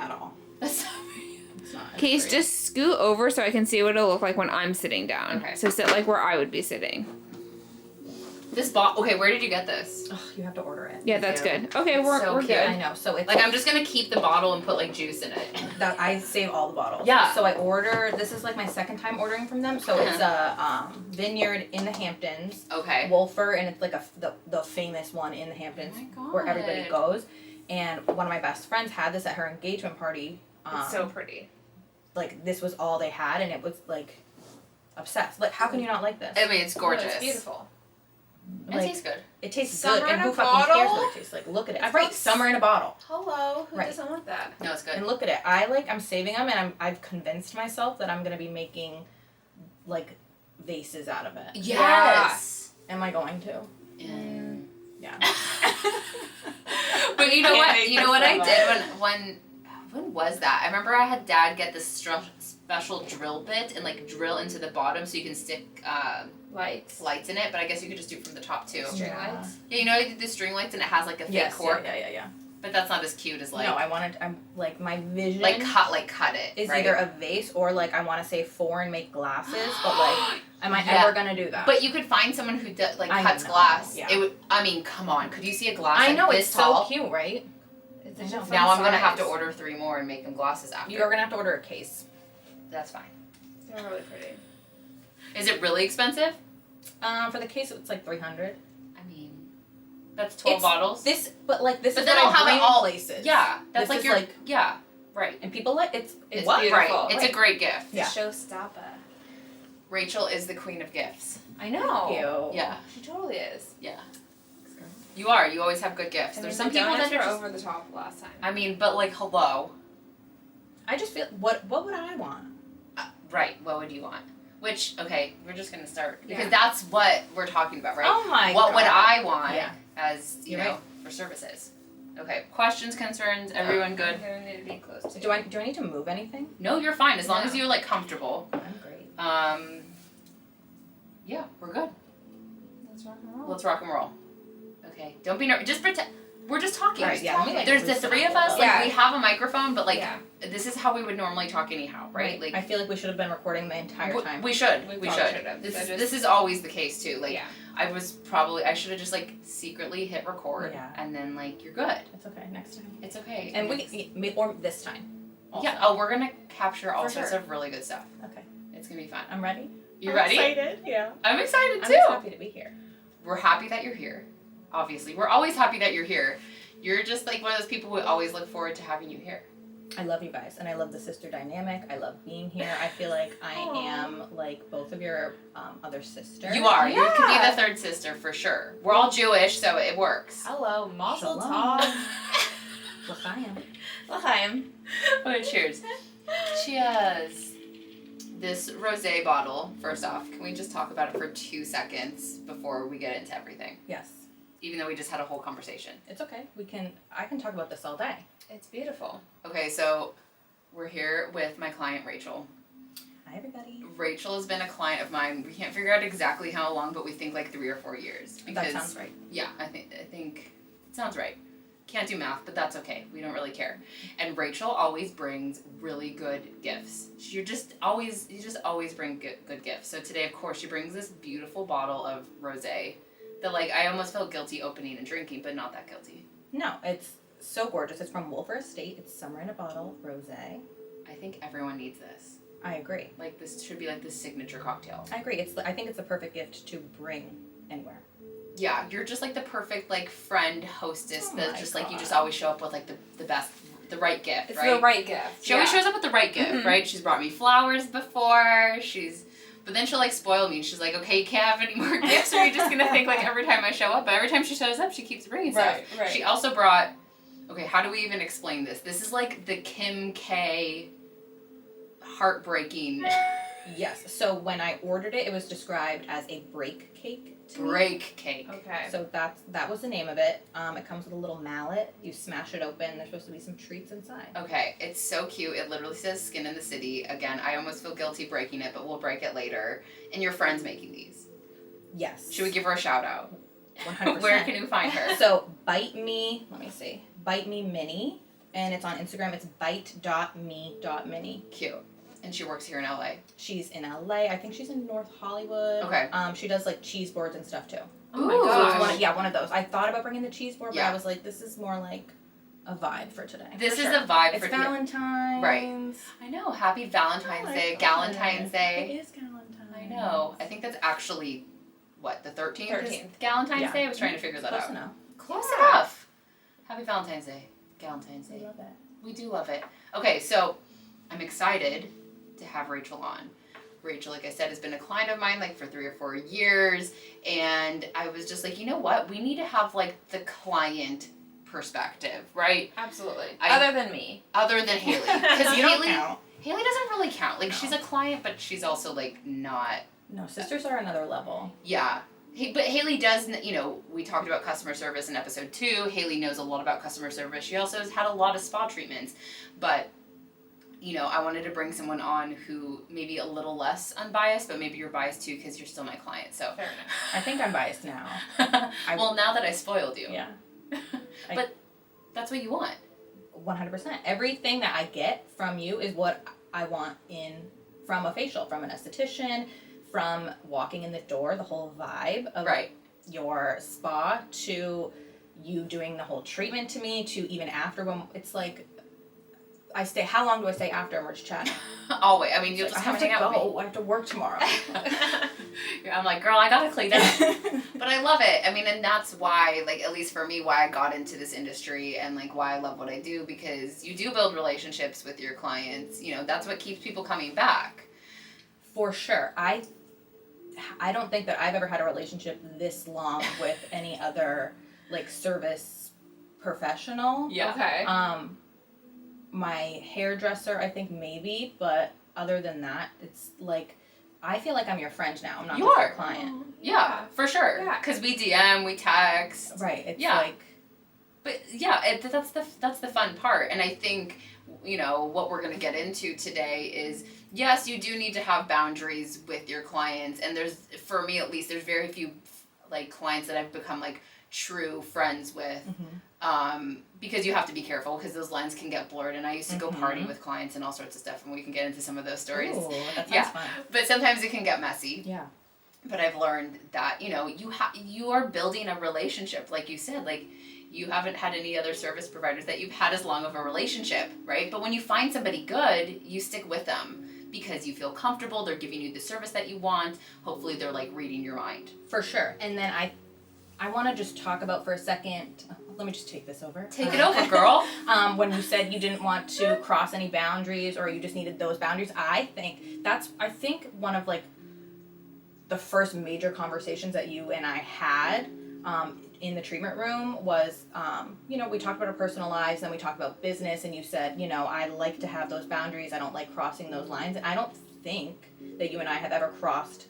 at all. That's It's not. Case, just scoot over so I can see what it'll look like when I'm sitting down. Okay. So sit like where I would be sitting. this bottle. Okay, where did you get this? Ugh, you have to order it. Yeah, that's Yeah. good. Okay, It's we're so cute. good. I know. So it's Like, I'm just gonna keep the bottle and put like juice in it. that I save all the bottles. Yeah. So I order. This is like my second time ordering from them. So it's a vineyard in the Hamptons, Okay. Wolfer, and it's like the famous one in the Hamptons Oh my where everybody God. goes. And one of my best friends had this at her engagement party. It's so pretty. Like this was all they had, and it was like obsessed. Like, how can you not like this? I mean, it's gorgeous. Oh, it's beautiful. It Like, tastes good. It tastes Summer good, and in who a fucking cares bottle? what it tastes like? Look at it. I've Right, got summer in a bottle. Hello, who Right. doesn't want that? No, it's good. And look at it. I'm saving them, and I've convinced myself that I'm gonna be making like vases out of it. Yes. Am I going to? Mm. Yeah. But you know Can't what? make You know what I this did when was that? I remember I had Dad get this special drill bit and like drill into the bottom so you can stick Lights. lights in it. But I guess you could just do it from the top too. String Yeah. lights. Yeah, you know, you did the string lights and it has like a fake Yes. cork. Yeah. But that's not as cute as like No, I'm like my vision. like cut it. is right? either a vase or like I want to say four and make glasses, but like, am I Yeah. ever gonna do that? But you could find someone who like I cuts know, glass. yeah. It would. I mean, come on. Could you see a glass? I like know this it's tall? so cute, right? It's I such a know. fun Now I'm gonna have to size. order 3 more and make them glasses after. You're gonna have to order a case. That's fine. They're really pretty. Is it really expensive? For the case, it's like $300. I mean, that's 12 It's bottles. This, but like this But is then what I'll I have it bring all- places. Yeah, that's This like is your like- yeah, right. and people like it's It's what? beautiful. Right. It's a great gift. Yeah. Showstopper. Rachel is the queen of gifts. I know. Cute. Yeah, She totally is. yeah. You are. You always have good gifts. I There's mean, some the people donuts that are were just, over the top last time. I mean, but like, hello. I just feel what would I want? Right. What would you want? Which, okay, we're just gonna start because Yeah. that's what we're talking about, right? Oh my What would God. I want Yeah. as you You're know right. for services? Okay. Questions, concerns. Everyone good? I'm gonna need to be close to. Do I need to move anything? No, you're fine as long Yeah. as you're like comfortable. I'm great. Yeah, we're good. Let's rock and roll. Let's rock and roll. Okay. Don't be nervous. Just pretend. We're just talking. Right, Just yeah, let me, like, There's the loosen 3 up of a us. little. Like Yeah. we have a microphone, but like Yeah. this is how we would normally talk anyhow, right? Like I feel like we should have been recording the entire time. we should. We We probably should. should have. This I is just- this is always the case too. Like yeah. I should have just like secretly hit record Yeah. and then like you're good. It's okay. Next time. It's okay. And or this time. Also. Yeah. Oh, we're gonna capture all For sorts sure. of really good stuff. Okay. It's gonna be fun. I'm ready. You I'm ready? Excited. Yeah. I'm excited I'm too. just happy to be here. We're happy that you're here. Obviously, we're always happy that you're here. You're just like one of those people who always look forward to having you here. I love you guys, and I love the sister dynamic. I love being here. I feel like I am like both of your other sisters. You are. You could be Yeah. the third sister for sure. We're all Jewish, so it works. Hello, Mazel Shalom. Tov. L'chaim. L'chaim. Alright, cheers. Cheers. This rosé bottle, first off, can we just talk about it for 2 seconds before we get into everything? Yes. Even though we just had a whole conversation. It's okay. I can talk about this all day. It's beautiful. Okay, so we're here with my client Rachel. Hi, everybody. Rachel has been a client of mine. We can't figure out exactly how long, but we think like 3 or 4 years. That sounds right. Yeah, I think it sounds right. Can't do math, but that's okay. We don't really care. And Rachel always brings really good gifts. You just always bring good gifts. So today, of course, she brings this beautiful bottle of rosé that like I almost felt guilty opening and drinking, but not that guilty. No, it's so gorgeous. It's from Wolfer Estate. It's summer in a bottle, rosé. I think everyone needs this. I agree. Like this should be like the signature cocktail. I agree. I think it's the perfect gift to bring anywhere. Yeah, you're just like the perfect like friend hostess Oh that's my just like you God. just always show up with like the right gift, It's right? the right gift. She always shows up with the right gift, Mhm. right? She's brought me flowers before. But then she'll like spoil me. She's like, okay, you can't have any more gifts, or you're just gonna think like every time I show up. But every time she shows up, she keeps bringing stuff. Right. She also brought. Okay, how do we even explain this? This is like the Kim K. Heartbreaking Yes. So when I ordered it, it was described as a break cake to me. break cake. Okay. So that was the name of it. It comes with a little mallet. You smash it open. There's supposed to be some treats inside. Okay, it's so cute. It literally says Skin in the City. Again, I almost feel guilty breaking it, but we'll break it later. And your friend's making these. Yes. Should we give her a shout out? 100%. Where can you find her? So Bite Me. Let me see. Bite Me Mini and it's on Instagram. It's bite.me.mini. Cute. And she works here in LA. She's in LA. I think she's in North Hollywood. Okay. She does like cheese boards and stuff too. Oh my Ooh. So gosh. it's one of those. I thought about bringing the cheese board, but Yeah. I was like, this is more like a vibe for today. This For is sure. a vibe It's for Valentine's. Right. I know. Happy Valentine's Oh my Day. God. Galentine's Day. It is Galentine's. I know. I think that's actually, what, the 13th? 13th. Galentine's Yeah. Day? I was trying to figure that Close out. enough. Close Yeah. enough. Happy Valentine's Day. Galentine's I Day. love it. We do love it. Okay, so I'm excited to have Rachel on. Rachel, like I said, has been a client of mine like for 3 or 4 years, and I was just like, you know what? We need to have like the client perspective, right? Absolutely. I- Other than me. Other than Haley, because You don't Haley count. doesn't really count. Like No. she's a client, but she's also like not. No, sisters are another level. Yeah. But Haley does, you know, we talked about customer service in episode 2. Haley knows a lot about customer service. She also has had a lot of spa treatments. But, you know, I wanted to bring someone on who maybe a little less unbiased, but maybe you're biased too because you're still my client. So, Fair enough. I think I'm biased now. well, now that I spoiled you. Yeah. But that's what you want. 100%. Everything that I get from you is what I want from a facial, from an esthetician, from walking in the door, the whole vibe of Right. your spa, to you doing the whole treatment to me, to even after, when it's like, how long do I stay after and we're just chatting? Always. I mean, you'll It's just like, come I have hang to out with me. go. I have to work tomorrow. I'm like, girl, I gotta clean up. But I love it. I mean, and that's why, like, at least for me, why I got into this industry and, like, why I love what I do, because you do build relationships with your clients. You know, that's what keeps people coming back. For sure. I don't think that I've ever had a relationship this long with any other like service professional. Yeah. Okay. My hairdresser, I think maybe, but other than that, it's like I feel like I'm your friend now. I'm not You just are. your client. Yeah, for sure. Yeah. Because we DM, we text. Right. It's Yeah. like But yeah, that's the fun part. And I think, you know, what we're gonna get into today is, yes, you do need to have boundaries with your clients. And for me at least, there's very few like clients that I've become like true friends with. Because you have to be careful because those lines can get blurred. And I used to go party with clients and all sorts of stuff, and we can get into some of those stories. Ooh, that sounds Yeah. fun. But sometimes it can get messy. Yeah. But I've learned that, you know, you are building a relationship, like you said, like you haven't had any other service providers that you've had as long of a relationship, right? But when you find somebody good, you stick with them because you feel comfortable, they're giving you the service that you want. Hopefully they're like reading your mind. For sure. And then I want to just talk about for a second. Let me just take this over. Take it over, girl. When you said you didn't want to cross any boundaries or you just needed those boundaries, I think one of like the first major conversations that you and I had in the treatment room was, you know, we talked about our personal lives and we talked about business, and you said, you know, I like to have those boundaries. I don't like crossing those lines. And I don't think that you and I have ever crossed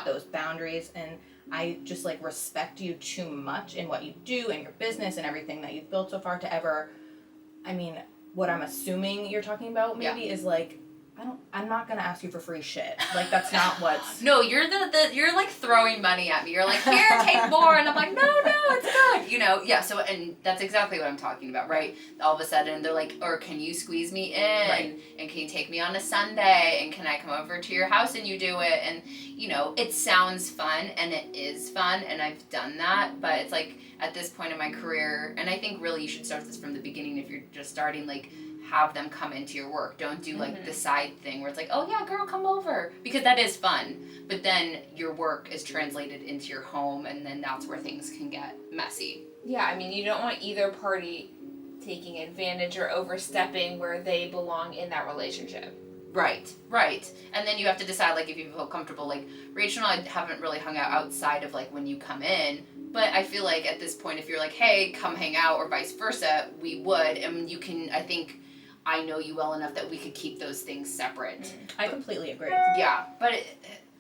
those boundaries, and I just like respect you too much in what you do and your business and everything that you've built so far to ever, I mean, what I'm assuming you're talking about maybe is like, I'm not gonna ask you for free shit. Like that's not what's. No, you're you're like throwing money at me. You're like, here, take more, and I'm like, no, it's good. You know, yeah. So, and that's exactly what I'm talking about, right? All of a sudden, they're like, or can you squeeze me in? Right. And can you take me on a Sunday? And can I come over to your house and you do it? And you know, it sounds fun, and it is fun, and I've done that. But it's like at this point in my career, and I think really you should start this from the beginning if you're just starting, like. Have them come into your work. Don't do like the side thing where it's like, oh yeah, girl, come over, because that is fun. But then your work is translated into your home, and then that's where things can get messy. Yeah, I mean, you don't want either party taking advantage or overstepping where they belong in that relationship. Right. And then you have to decide, like, if you feel comfortable. Like, Rachel and I haven't really hung out outside of, like, when you come in. But I feel like at this point, if you're like, hey, come hang out, or vice versa, we would. And you can, I think, I know you well enough that we could keep those things separate. I completely agree. Yeah. But,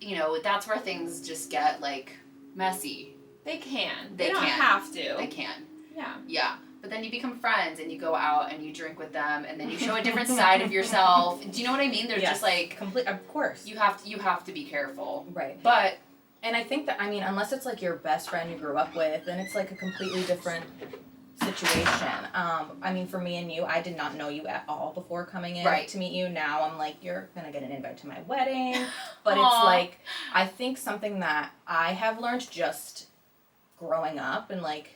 you know, that's where things just get, like, messy. They can. They don't can. have to. They can. Yeah. Yeah. But then you become friends, and you go out and you drink with them, and then you show a different side of yourself. Do you know what I mean? There's just like of course. you have to be careful. Right. But And I think that, I mean, unless it's like your best friend you grew up with, then it's like a completely different situation. I mean, for me and you, I did not know you at all before coming in Right. to meet you. Now I'm like, you're gonna get an invite to my wedding. But Aw. it's like, I think something that I have learned just growing up and like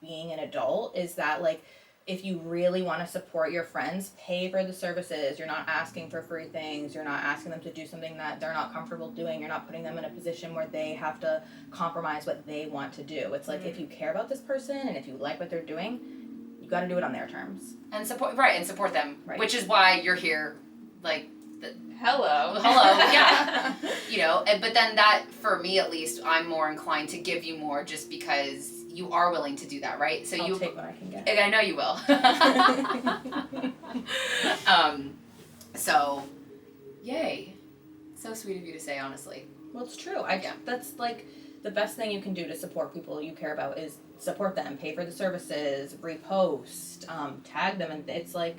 being an adult is that like, if you really want to support your friends, pay for the services. You're not asking for free things. You're not asking them to do something that they're not comfortable doing. You're not putting them in a position where they have to compromise what they want to do. It's like, if you care about this person and if you like what they're doing, you got to do it on their terms. And support them, Right. which is why you're here, like, Hello. yeah. You know, but then that, for me at least, I'm more inclined to give you more just because you are willing to do that, right? So I'll take what I can get. And I know you will. So, yay. So sweet of you to say, honestly. Well, it's true. Yeah. That's like the best thing you can do to support people you care about is support them, pay for the services, repost, tag them, and it's like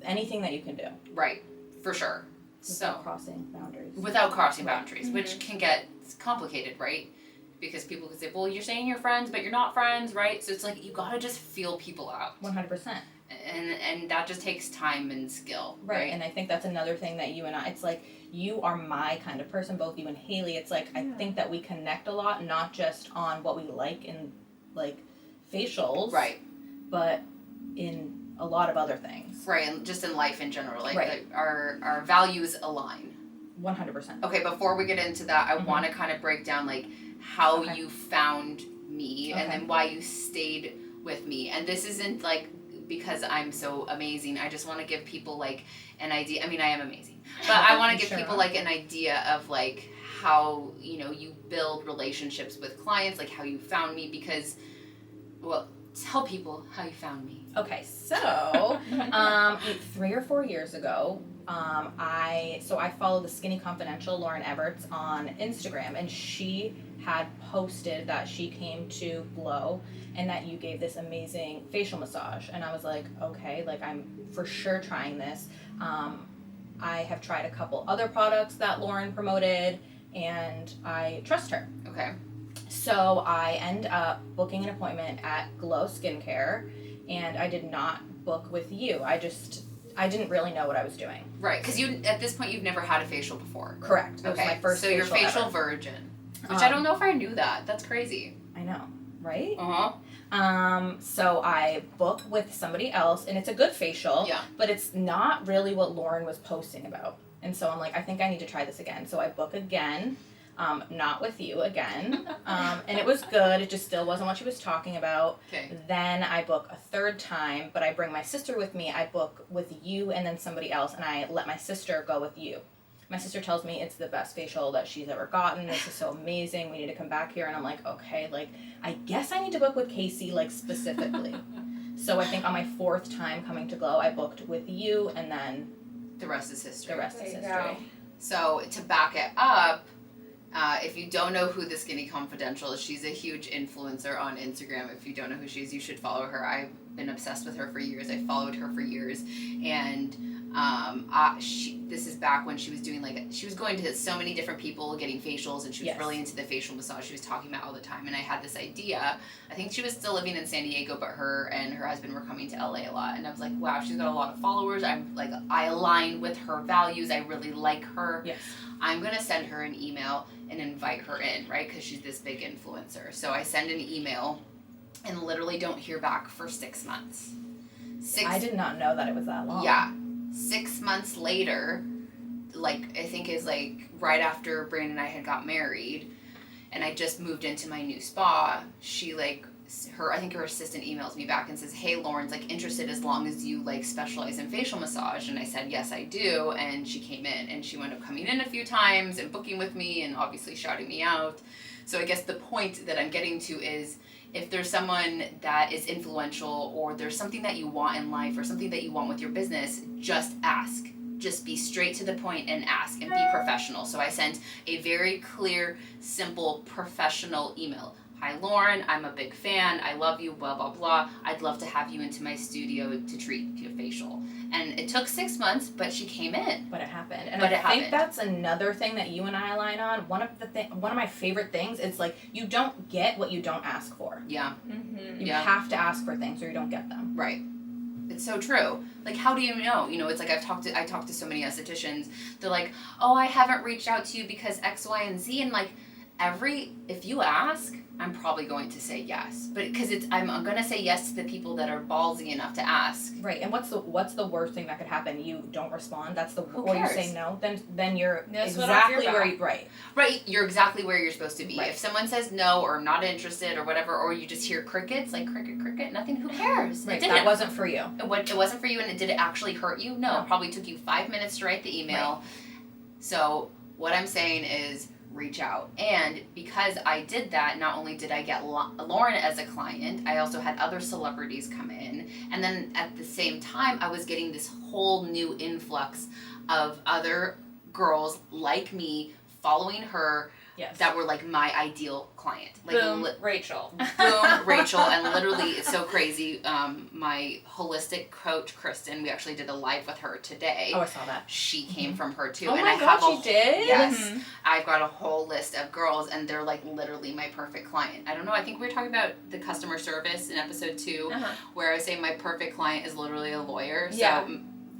anything that you can do. Right, for sure. Without crossing boundaries. Without crossing Right. boundaries, which can get complicated, right? Because people can say, well, you're saying you're friends, but you're not friends, right? So it's like, you gotta just feel people out. 100%. And that just takes time and skill, right? And I think that's another thing that you and I, it's like, you are my kind of person, both you and Haley. It's like, I think that we connect a lot, not just on what we like in, like, facials. Right. But in a lot of other things. Right, and just in life in general, like, Right. like our values align. 100%. Okay, before we get into that, I want to kind of break down, like, how Okay. you found me and Okay. then why you stayed with me. And this isn't, like, because I'm so amazing. I just want to give people, like, an idea. I mean, I am amazing. But I want to give Sure people, are. like, an idea of, like, how, you know, you build relationships with clients, like, how you found me. Because, well, tell people how you found me. Okay, so 3 or 4 years ago, I follow the Skinny Confidential Lauren Everts on Instagram, and she had posted that she came to Glow and that you gave this amazing facial massage, and I was like, okay, like I'm for sure trying this. I have tried a couple other products that Lauren promoted, and I trust her. Okay. So I end up booking an appointment at Glow Skincare, and I did not book with you. I didn't really know what I was doing. Right, because you, at this point, you've never had a facial before. Correct. It was my first so you're facial ever. virgin. Which I don't know if I knew that. That's crazy. I know, right? Uh-huh. So I book with somebody else, and it's a good facial, Yeah. but it's not really what Lauren was posting about. And so I'm like, I think I need to try this again. So I book again, not with you again, and it was good. It just still wasn't what she was talking about. Okay. Then I book a third time, but I bring my sister with me. I book with you and then somebody else, and I let my sister go with you. My sister tells me it's the best facial that she's ever gotten. This is so amazing. We need to come back here. And I'm like, okay, like, I guess I need to book with Kasey, like, specifically. So I think on my fourth time coming to Glow, I booked with you, and then The rest is history. the rest is There you history. go. So to back it up, if you don't know who the Skinny Confidential is, she's a huge influencer on Instagram. If you don't know who she is, you should follow her. I've been obsessed with her for years. I followed her for years, and this is back when she was doing, like, she was going to so many different people getting facials, and she was Yes. really into the facial massage. She was talking about all the time, and I had this idea. I think she was still living in San Diego, but her and her husband were coming to LA a lot, and I was like, wow, she's got a lot of followers. I'm like, I align with her values. I really like her. Yes. I'm gonna send her an email and invite her in, right? Because she's this big influencer. So I send an email and literally don't hear back for 6 months. I did not know that it was that long. Yeah. 6 months later, like, I think is like right after Brandon and I had got married and I just moved into my new spa, she, like, I think her assistant emails me back and says, hey, Lauren's, like, interested as long as you, like, specialize in facial massage. And I said, yes, I do. And she came in, and she wound up coming in a few times and booking with me and obviously shouting me out. So I guess the point that I'm getting to is, if there's someone that is influential, or there's something that you want in life, or something that you want with your business, just ask. Just be straight to the point and ask, and be professional. So I sent a very clear, simple, professional email. Hi, Lauren, I'm a big fan. I love you, blah, blah, blah. I'd love to have you into my studio to treat your facial. And it took 6 months, but she came in. But it happened. And But I it think happened. that's another thing that you and I align on. One of my favorite things is like you don't get what you don't ask for. Yeah. Mm-hmm. You Yeah. have to ask for things or you don't get them. Right. It's so true. Like, how do you know? You know, it's like I talked to so many estheticians. They're like, oh, I haven't reached out to you because X, Y, and Z. And like, if you ask, I'm probably going to say yes. But because I'm gonna say yes to the people that are ballsy enough to ask. Right. And what's the worst thing that could happen? You don't respond. That's the Who or you cares? say no. Then you're That's what I fear exactly where about. you right. Right, you're exactly where you're supposed to be. Right. If someone says no or not interested or whatever, or you just hear crickets, like cricket, nothing, who cares? Right. It didn't. That wasn't for you. It wasn't for you, and did it actually hurt you? No, No. it probably took you 5 minutes to write the email. So what I'm saying is reach out. And because I did that, not only did I get Lauren as a client, I also had other celebrities come in. And then at the same time, I was getting this whole new influx of other girls like me following her Yes. that were like my ideal client. Like Boom, Rachel. boom, Rachel, and literally it's so crazy. My holistic coach Kristen, we actually did a live with her today. Oh, I saw that. She came from her too, Oh and my I God, have she did? Yes, Mhm. I've got a whole list of girls, and they're like literally my perfect client. I don't know. I think we were talking about the customer service in episode 2, Uh-huh. where I say my perfect client is literally a lawyer. So Yeah.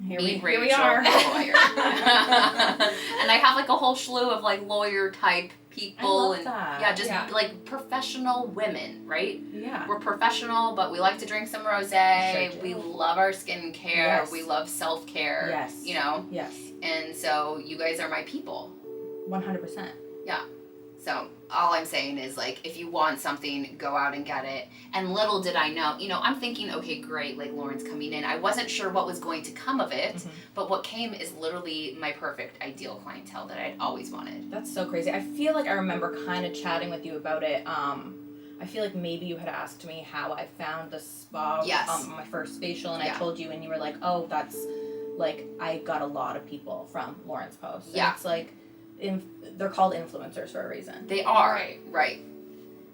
Here meet we Rachel, are. a lawyer, and I have like a whole slew of like lawyer type people, I love and that. yeah, just Yeah. like professional women, right? Yeah. We're professional, but we like to drink some rosé. Sure do. We love our skincare. Yes. We love self-care. Yes. You know? Yes. And so you guys are my people. 100%. So all I'm saying is like, if you want something, go out and get it. And little did I know, you know, I'm thinking, okay, great, like Lauren's coming in. I wasn't sure what was going to come of it, Mhm. but what came is literally my perfect ideal clientele that I'd always wanted. That's so crazy. I feel like I remember kind of chatting with you about it. I feel like maybe you had asked me how I found the spa Yes. on my first facial, and Yeah. I told you, and you were like, "Oh, that's like I got a lot of people from Lauren's post." And Yeah. it's like, they're called influencers for a reason. They are. Right. Right.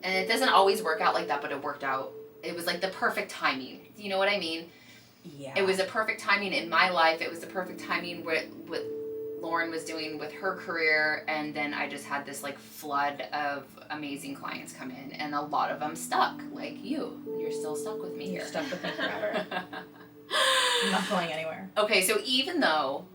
And it doesn't always work out like that, but it worked out. It was like the perfect timing. Do you know what I mean? Yeah. It was a perfect timing in my life. It was the perfect timing with what Lauren was doing with her career. And then I just had this like flood of amazing clients come in, and a lot of them stuck, like you. You're still stuck with me You're here. stuck with me forever. I'm not going anywhere. Okay, so even though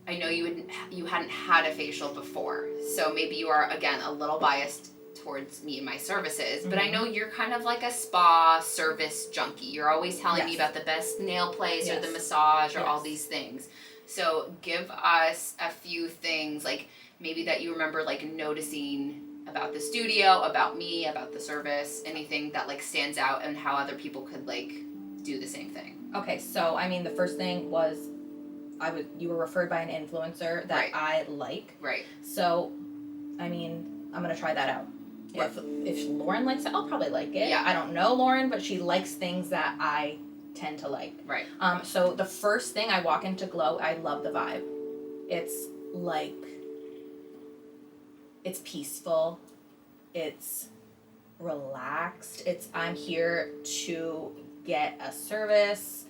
I know you hadn't had a facial before, so maybe you are again a little biased towards me and my services, but I know you're kind of like a spa service junkie. You're always telling me Yes. about the best nail place or Yes. the massage or all Yes. these things. So give us a few things like maybe that you remember like noticing about the studio, about me, about the service, anything that like stands out and how other people could like do the same thing. Okay, so I mean, the first thing was you were referred by an influencer that Right. I like. Right. So, I mean, I'm gonna try that out. If Lauren likes it, I'll probably like it. Yeah. I don't know Lauren, but she likes things that I tend to like. Right. So the first thing I walk into Glow, I love the vibe. It's like, it's peaceful. It's relaxed. I'm here to get a service.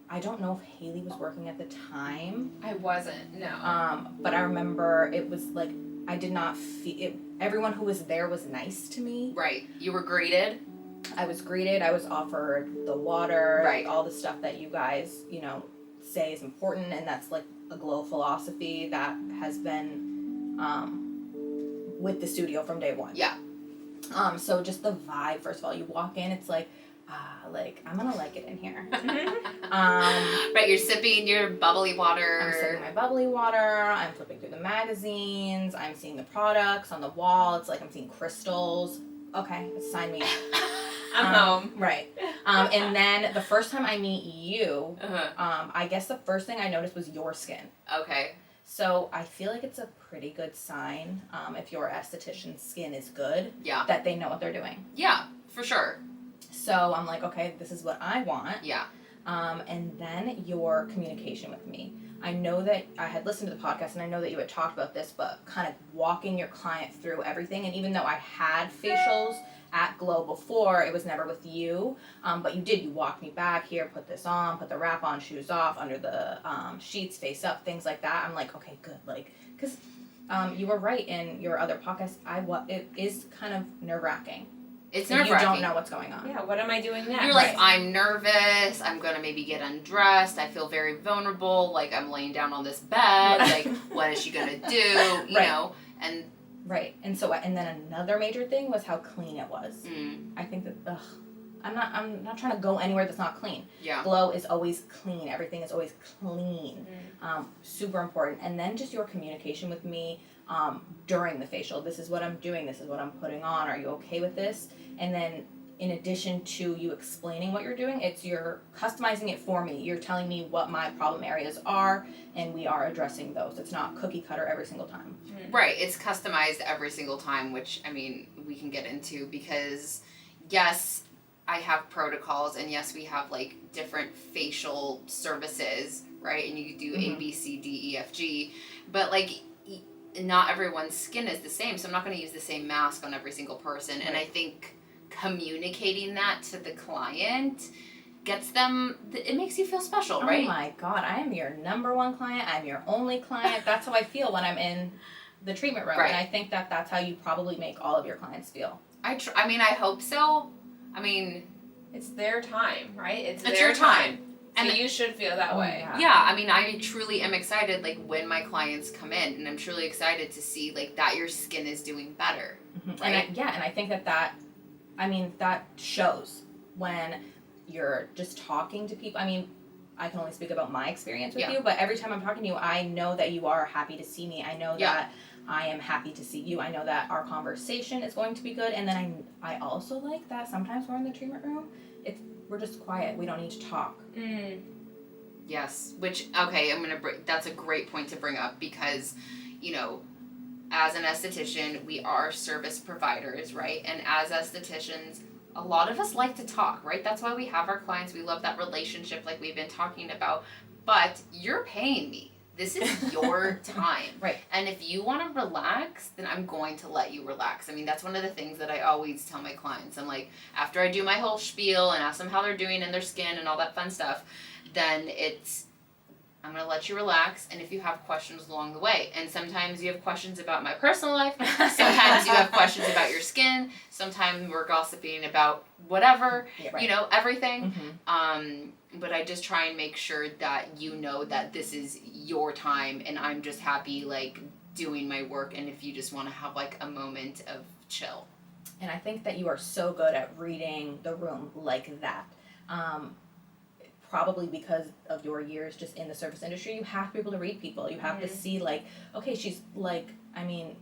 I don't know if Haley was working at the time. I wasn't, no. But I remember it was like I did not feel it. Everyone who was there was nice to me. Right. You were greeted. I was greeted. I was offered the water. Right. All the stuff that you guys, say is important, and that's like a Glow philosophy that has been with the studio from day one. Yeah. So just the vibe. First of all, you walk in, it's like I'm gonna like it in here. Right, you're sipping your bubbly water. I'm sipping my bubbly water. I'm flipping through the magazines. I'm seeing the products on the wall. It's like I'm seeing crystals. Okay, sign me up. I'm home. Right. And then the first time I meet you, Uh-huh. I guess the first thing I noticed was your skin. Okay. So I feel like it's a pretty good sign if your esthetician's skin is good, Yeah. that they know what they're doing. Yeah, for sure. So I'm like, okay, this is what I want. Yeah. And then your communication with me. I know that I had listened to the podcast and I know that you had talked about this, but kind of walking your client through everything. And even though I had facials at Glow before, it was never with you, but you walked me back here, put this on, put the wrap on, shoes off, under the sheets, face up, things like that. I'm like, okay, good. Like, because you were right in your other podcast, it is kind of nerve-wracking. It's You nerve-wracking. don't know what's going on. Yeah, what am I doing next? You're like, I'm nervous, I'm gonna maybe get undressed, I feel very vulnerable, like I'm laying down on this bed, like what is she gonna do, you know, and... Right, and then another major thing was how clean it was. I think that, I'm not trying to go anywhere that's not clean. Yeah. Glow is always clean, everything is always clean, super important. And then just your communication with me during the facial. This is what I'm doing, this is what I'm putting on, are you okay with this? And then in addition to you explaining what you're doing, you're customizing it for me. You're telling me what my problem areas are, and we are addressing those. It's not cookie cutter every single time. Right, it's customized every single time, which, I mean, we can get into because, yes, I have protocols, and yes, we have, like, different facial services, right? And you do A, B, C, D, E, F, G, but, like, not everyone's skin is the same, so I'm not going to use the same mask on every single person, and I think communicating that to the client gets them, it makes you feel special, right? Oh my God, I am your number one client. I'm your only client. That's how I feel when I'm in the treatment room. Right. And I think that that's how you probably make all of your clients feel. I mean, I hope so. I mean... It's their time, right? It's your time. So And you should feel that way. Yeah. Yeah, I mean, I truly am excited, like, when my clients come in, and I'm truly excited to see, like, that your skin is doing better, right? And I think that shows when you're just talking to people. I mean, I can only speak about my experience with you, but every time I'm talking to you, I know that you are happy to see me. I know that I am happy to see you. I know that our conversation is going to be good. And then I also like that sometimes we're in the treatment room, we're just quiet. We don't need to talk. Yes, which, okay, that's a great point to bring up because, you know, as an esthetician, we are service providers, right? And as estheticians, a lot of us like to talk, right? That's why we have our clients. We love that relationship like we've been talking about. But you're paying me. This is your time. Right. And if you want to relax, then I'm going to let you relax. I mean, that's one of the things that I always tell my clients. I'm like, after I do my whole spiel and ask them how they're doing in their skin and all that fun stuff, then I'm going to let you relax, and if you have questions along the way, and sometimes you have questions about my personal life, sometimes you have questions about your skin, sometimes we're gossiping about whatever, you know, everything, but I just try and make sure that you know that this is your time, and I'm just happy, like, doing my work, and if you just want to have, like, a moment of chill. And I think that you are so good at reading the room like that. Probably because of your years just in the service industry, you have to be able to read people. You have to see, like, okay, she's like, I mean,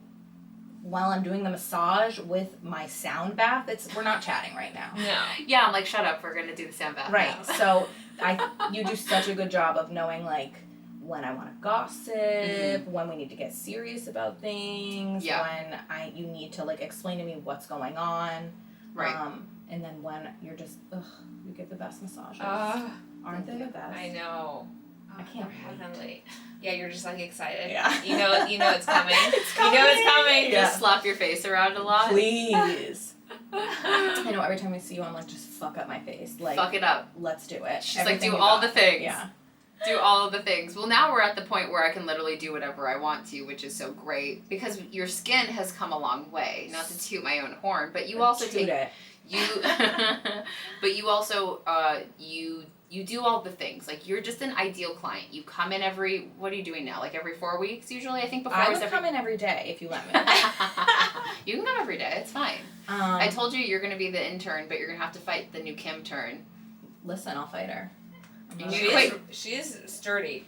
while I'm doing the massage with my sound bath, we're not chatting right now. No. Yeah, I'm like, shut up, we're gonna do the sound bath. Right. Now. So you do such a good job of knowing, like, when I want to gossip, when we need to get serious about things, when you need to, like, explain to me what's going on. Right. And then when you're just, you get the best massages. Aren't they the best? I know. I can't wait. Heavenly. Yeah, you're just like excited. Yeah. You know it's coming. It's coming. You know it's coming. Yeah. Just slap your face around a lot. Please. I know every time I see you, I'm like, just fuck up my face. Like, fuck it up. Let's do it. She's Everything like, do you all got. the things. Yeah. Do all of the things. Well, now we're at the point where I can literally do whatever I want to, which is so great because your skin has come a long way. Not to toot my own horn, but you also Toot it. but you also you do all the things. Like, you're just an ideal client. You come in what are you doing now? Like every 4 weeks usually? I think before I was would come in every day if you let me. You can come every day. It's fine. I told you you're going to be the intern, but you're going to have to fight the new Kim turn. Listen, I'll fight her. She is sturdy.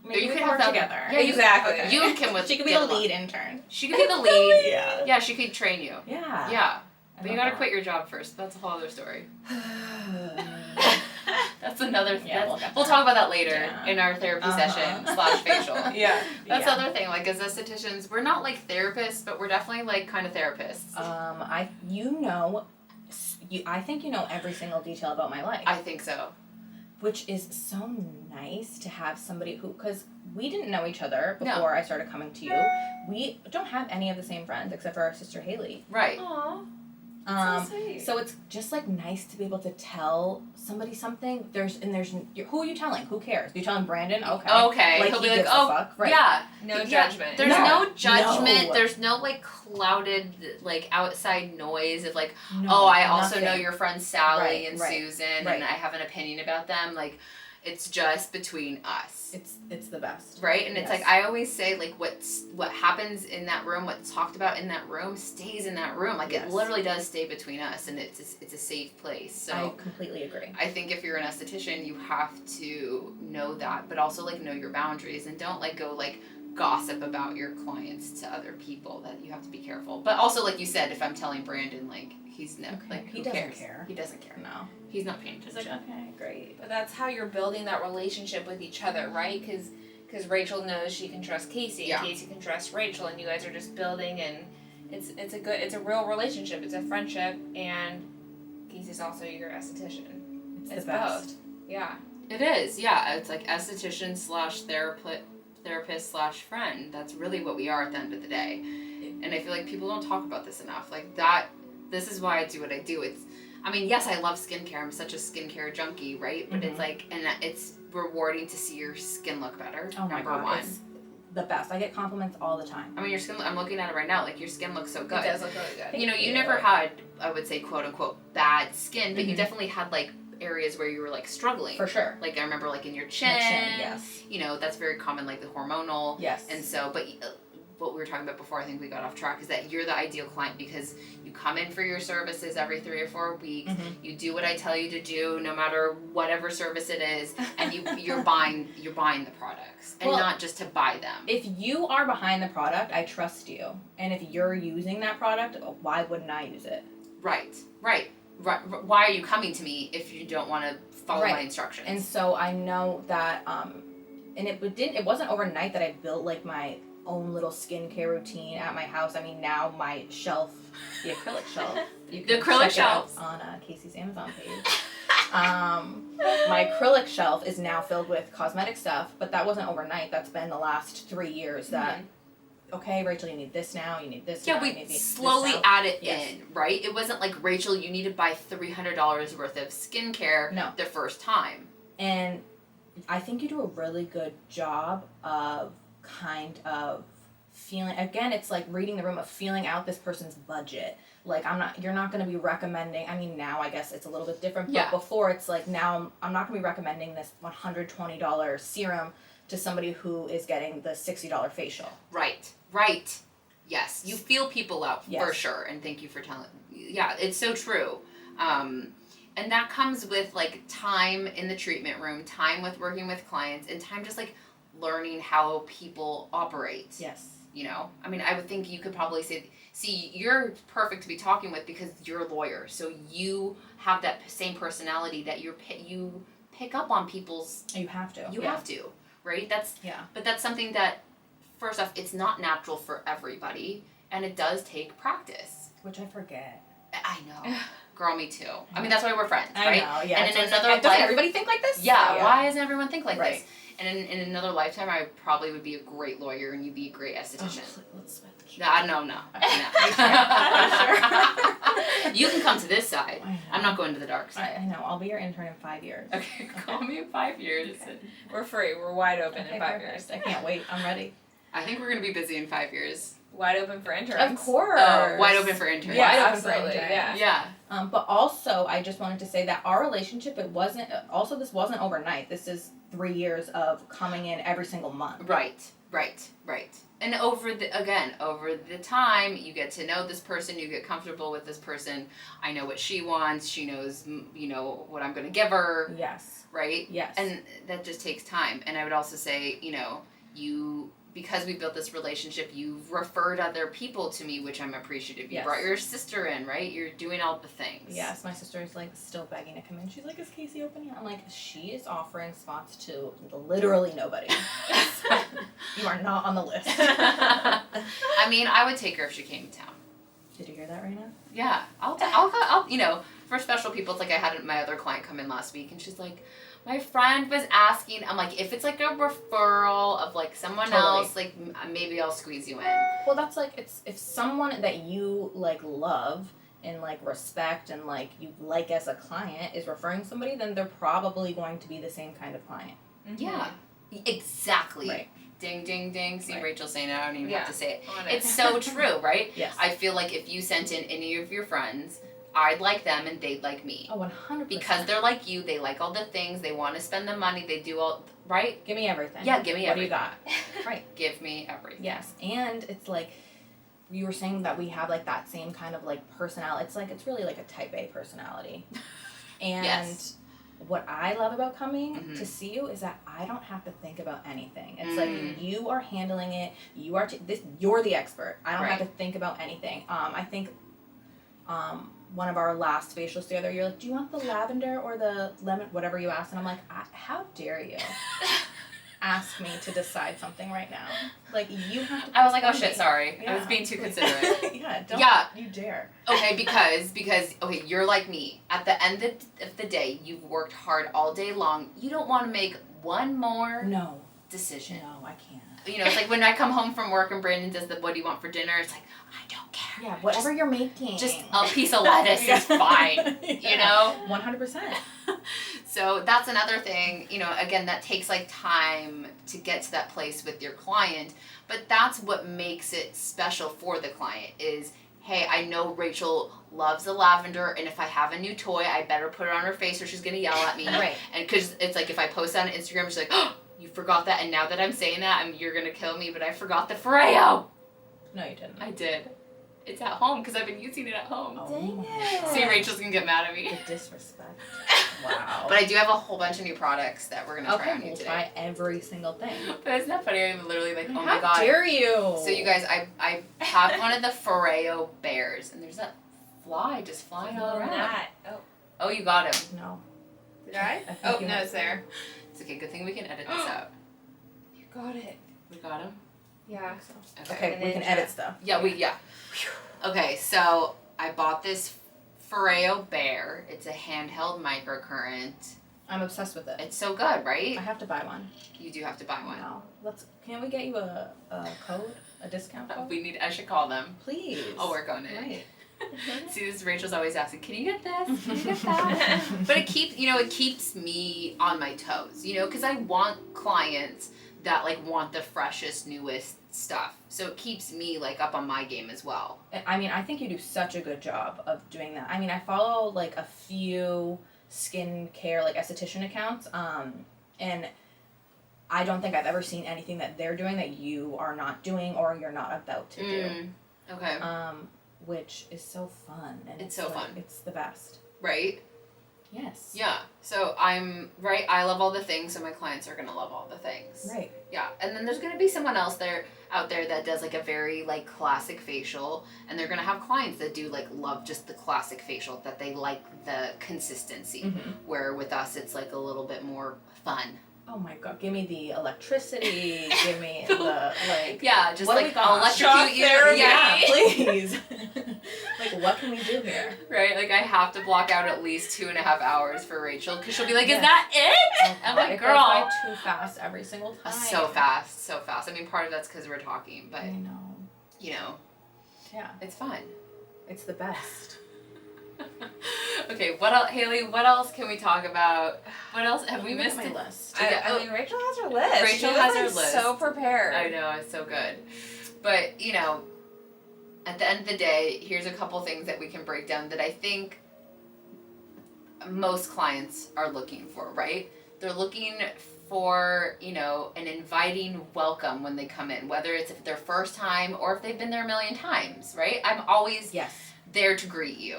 Maybe you we could can work have together. Yeah, exactly. Okay. You and Kim would She could be get the along. lead intern. She could be the lead. Yeah. Yeah, she could train you. Yeah. Yeah. I But you love gotta that. quit your job first. That's a whole other story. That's another thing. Yeah, We'll talk about that later Yeah. in our therapy session / facial. Yeah. That's the other thing. Like, as estheticians, we're not like therapists, but we're definitely like kind of therapists. I think you know every single detail about my life. I think so. which is so nice to have somebody who, because we didn't know each other before I started coming to you. We don't have any of the same friends except for our sister Haley. Right. Aww. So it's just like nice to be able to tell somebody something. Who are you telling? Who cares? You telling Brandon? Okay. Like he'll he be gives like, a fuck. Right. Yeah. No judgment. There's no judgment. No. There's no like clouded like outside noise of like, No, I also nothing. know your friends Sally Right, and right, Susan, right. and I have an opinion about them. Like, it's just between us. It's the best. Right? And it's Yes. like I always say, like what happens in that room, what's talked about in that room stays in that room. Like Yes. it literally does stay between us, and it's a safe place. So I completely agree. I think if you're an esthetician, you have to know that, but also like know your boundaries and don't like go like gossip about your clients to other people. That you have to be careful. But also, like you said, if I'm telling Brandon like he's no like He who doesn't cares? care. He doesn't care. No. He's not paying He's attention. like, okay, great. But that's how you're building that relationship with each other, right? Because Rachel knows she can trust Kasey, Yeah. and Kasey can trust Rachel, and you guys are just building, and it's a real relationship. It's a friendship, and Kasey's also your esthetician. It's the best. both. Yeah. It is, yeah. It's like esthetician / therapist / friend. That's really what we are at the end of the day. And I feel like people don't talk about this enough. Like that, this is why I do what I do. Yes, I love skincare. I'm such a skincare junkie, right? But it's like, and it's rewarding to see your skin look better. Oh my number god, one. it's the best. I get compliments all the time. Your skin, I'm looking at it right now, like your skin looks so good. It does look really good. You know, you never had, I would say, quote unquote, bad skin, but you definitely had like areas where you were like struggling. For sure. Like I remember like in your chin. Yes. You know, that's very common, like the hormonal. Yes. And so, but what we were talking about before, I think we got off track, is that you're the ideal client because you come in for your services every 3 or 4 weeks. You do what I tell you to do, no matter whatever service it is, and you're buying the products and not just to buy them. If you are behind the product, I trust you. And if you're using that product, why wouldn't I use it? Right. Why are you coming to me if you don't want to follow my instructions? And so I know that, and it wasn't overnight that I built like my own little skincare routine at my house. I mean, now my shelf, the acrylic shelf, you can acrylic check it out shelves on Kasey's Amazon page. My acrylic shelf is now filled with cosmetic stuff, but that wasn't overnight. That's been the last 3 years that. Okay, Rachel, you need this now. You need this. Yeah, now, you we need this slowly now. add it Yes. in, right? It wasn't like, Rachel, you need to buy $300 worth of skincare the first time. And I think you do a really good job of kind of feeling, again, it's like reading the room, of feeling out this person's budget. Like you're not going to be recommending, I mean, now I guess it's a little bit different, but before it's like, now I'm not going to be recommending this $120 serum to somebody who is getting the $60 facial. Right. Yes. You feel people out for sure. And thank you for telling. Yeah, it's so true. And that comes with like time in the treatment room, time with working with clients, and time just like learning how people operate. Yes. You know, I mean, I would think you could probably say, see, you're perfect to be talking with because you're a lawyer. So you have that same personality that you pick up on people's. You have to. You have to, right? Yeah. But that's something that, first off, it's not natural for everybody, and it does take practice. Which I forget. I know. Girl, me too. I mean, that's why we're friends, right? I know, yeah. And in So another doesn't life, everybody think like this? yeah, why doesn't everyone think like Right. this? And in another lifetime, I probably would be a great lawyer, and you'd be a great esthetician. Let's sweat the key. No. You can come to this side. I'm not going to the dark side. I know. I'll be your intern in 5 years. Okay, call me in 5 years. Okay. We're free. We're wide open in 5 perfect. years. I can't wait. I'm ready. I think we're going to be busy in 5 years. Wide open for interns. Of course. Wide open for interns. Yeah, Wide open for absolutely. interns. Yeah. But also, I just wanted to say that our relationship, this wasn't overnight. This is 3 years of coming in every single month. Right. And over the time, you get to know this person, you get comfortable with this person. I know what she wants. She knows, what I'm going to give her. Yes. Right? Yes. And that just takes time. And I would also say, because we built this relationship, you've referred other people to me, which I'm appreciative. You brought your sister in, right? You're doing all the things. Yes, my sister is like still begging to come in. She's like, "Is Kasey opening?" I'm like, "She is offering spots to literally nobody. You are not on the list." I mean, I would take her if she came to town. Did you hear that, Raina? Yeah, I'll for special people, it's like I had my other client come in last week, and she's like, My friend was asking, I'm like, if it's like a referral of like someone Totally. else, like maybe I'll squeeze you in. Well, that's like, it's if someone that you like love and like respect and like you like as a client is referring somebody, then they're probably going to be the same kind of client. Yeah, exactly. Right. Ding, ding, ding. See, Right. Rachel saying it, I don't even have to say it. On it. It's so true, right? Yes. I feel like if you sent in any of your friends, I'd like them and they'd like me. Oh, 100%. Because they're like you, they like all the things, they want to spend the money, they do all, right? Give me everything. Yeah, give me what everything. What do you got? Right. Give me everything. Yes, and it's like you were saying that we have like that same kind of like personality. It's like it's really like a type A personality. And Yes. what I love about coming Mhm. to see you is that I don't have to think about anything. It's Mm. like you are handling it. You are you're the expert. I don't have to Right. think about anything. I think one of our last facials together, you're like, do you want the lavender or the lemon, whatever you asked? And I'm like, how dare you ask me to decide something right now? Like, you have to. I was like, oh tell shit, me. sorry. I was Yeah. being too considerate. Yeah, don't Yeah. you dare. Okay, because okay, you're like me. At the end of the day, you've worked hard all day long. You don't want to make one more No, decision. no, I can't. You know, it's like when I come home from work and Brandon does the what do you want for dinner? It's like, I don't care. Yeah, whatever you're making. Just a piece of lettuce is fine. You know? 100%. So that's another thing, you know, again, that takes like time to get to that place with your client, but that's what makes it special for the client is, hey, I know Rachel loves the lavender, and if I have a new toy, I better put it on her face or she's gonna yell at me. Right. And because it's like if I post that on Instagram, she's like, oh, you forgot that, and now that I'm saying that, you're gonna kill me, but I forgot the Foreo. No, you didn't. I did. It's at home because I've been using it at home. Oh Dang my it. God. See, Rachel's gonna get mad at me. The disrespect. Wow. But I do have a whole bunch of new products that we're gonna try Okay, on you we'll today. try every single thing. But it's not funny. I'm literally like, oh How my god. dare you? So you guys, I have one of the Foreo bears, and there's that fly just flying all around. That. Oh, Oh, you got him. No. did I? think Oh, you no, have- it's there. It's okay. Good thing we can edit this out. You got it. We got him. Yeah. Okay, And we then can edit stuff. Yeah. Okay, so I bought this Foreo bear. It's a handheld microcurrent. I'm obsessed with it. It's so good, right? I have to buy one. You do have to buy one. Wow. Can we get you a code? A discount code? I should call them. Please. I'll work on it. Right. See, this Rachel's always asking, can you get this? Can you get that? But it keeps me on my toes, because I want clients that like want the freshest, newest stuff. So it keeps me like up on my game as well. I mean, I think you do such a good job of doing that. I mean, I follow like a few skincare like esthetician accounts, and I don't think I've ever seen anything that they're doing that you are not doing or you're not about to do. Okay. Which is so fun. And It's so like, fun. It's the best. Right? Yes. Yeah. So I'm right. I love all the things, so my clients are gonna love all the things. Right. Yeah. And then there's gonna be someone else out there that does like a very like classic facial, and they're gonna have clients that do like love just the classic facial, that they like the consistency. Mhm. Where with us it's like a little bit more fun. Oh my god, give me the electricity, give me the like Yeah, just what do like we got? Shock electrocute you. therapy. Yeah, please. Like what can we do here? Right, like I have to block out at least 2.5 hours for Rachel because she'll be like, Yeah. "Is that it?" Oh, I'm God, like, it goes "Girl." by too fast every single time. So fast. I mean, part of that's because we're talking, but I know. yeah, it's fun. It's the best. Okay, what else, Haley? What else can we talk about? What else have we Look at missed? my list. I mean, Rachel has her list. Rachel She was, has like, her list. so prepared. I know, it's so good. But, at the end of the day, here's a couple things that we can break down that I think most clients are looking for, right? They're looking for, an inviting welcome when they come in, whether it's if their first time or if they've been there a million times, right? I'm always Yes. there to greet you.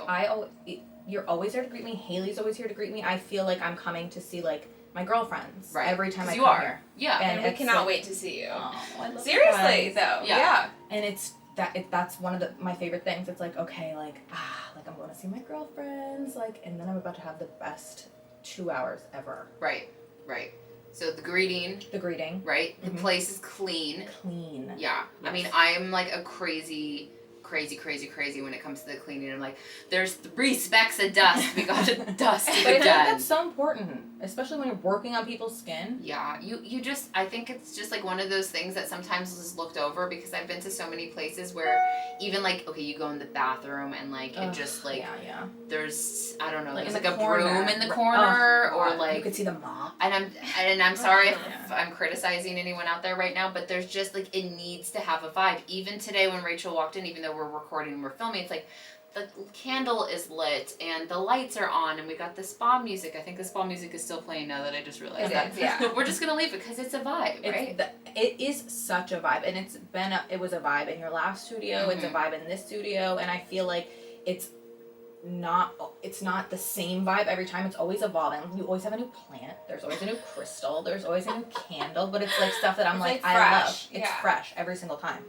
You're always there to greet me. Haley's always here to greet me. I feel like I'm coming to see like my girlfriends Right. every time 'Cause I you come are. here. Yeah. And we it's cannot like- wait to see you. Oh, I love you Seriously, guys. though. Yeah. Yeah. And it's that's one of my favorite things. It's like, okay, like I'm going to see my girlfriends, and then I'm about to have the best 2 hours ever. Right. So the greeting, The greeting, right? The Mhm. place is clean. clean. Yeah. I Yes. mean, I'm like a crazy crazy when it comes to the cleaning. I'm like, there's 3 specks of dust. We got to dust it But I think again. that's so important, especially when you're working on people's skin. Yeah, you just, I think it's just like one of those things that sometimes is looked over, because I've been to so many places where even like, okay, you go in the bathroom and like it just like, yeah. there's, I don't know, Like there's in like the a broom corner. in the corner, Oh, or God. like, you could see the mop. and I'm sorry if Yeah. I'm criticizing anyone out there right now, but there's just like, it needs to have a vibe. Even today when Rachel walked in, even though we're recording and we're filming, it's like the candle is lit and the lights are on and we got the spa music. I think the spa music is still playing now that I just realized that. Yeah. We're just gonna leave it because it's a vibe, right? It is such a vibe, and it was a vibe in your last studio. It's a vibe in this studio, and I feel like it's not the same vibe every time. It's always evolving. You always have a new plant. There's always a new crystal. There's always a new candle. But it's like stuff that I'm like I fresh. love. It's fresh every single time.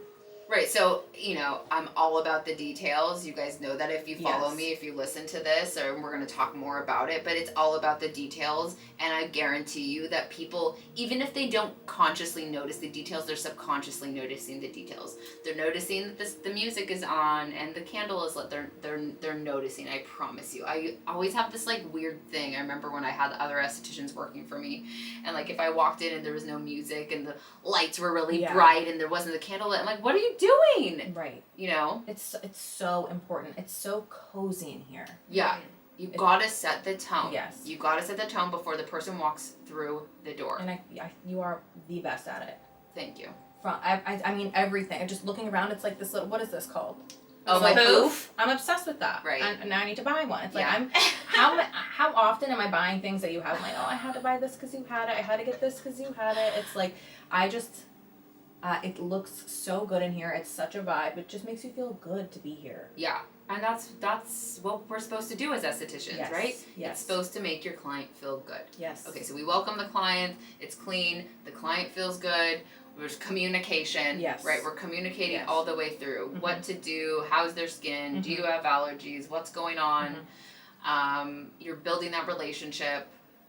Right, so, you know, I'm all about the details. You guys know that if you follow Yes. me, if you listen to this, or we're going to talk more about it, but it's all about the details, and I guarantee you that people, even if they don't consciously notice the details, they're subconsciously noticing the details. They're noticing that the music is on, and the candle is lit. They're noticing, I promise you. I always have this, like, weird thing. I remember when I had other estheticians working for me, and, like, if I walked in and there was no music, and the lights were really bright, and there wasn't the candle lit, I'm like, what are you doing? Right. You know? It's so important. It's so cozy in here. Yeah. You gotta set the tone. Yes. You gotta set the tone before the person walks through the door. And you are the best at it. Thank you. I mean everything. And just looking around, it's like this little, what is this called? Oh, It's my like, poof? I'm obsessed with that. Right. And now I need to buy one. It's like, Yeah. how often am I buying things that you have? I'm like, oh, I had to buy this because you had it. I had to get this because you had it. It's like, it looks so good in here. It's such a vibe. It just makes you feel good to be here. Yeah. And that's what we're supposed to do as estheticians, Yes. right? Yes. It's supposed to make your client feel good. Yes. Okay, so we welcome the client, it's clean, the client feels good, there's communication, Yes. right? We're communicating Yes. all the way through. Mhm. What to do, how's their skin, do you have allergies, what's going on? You're building that relationship,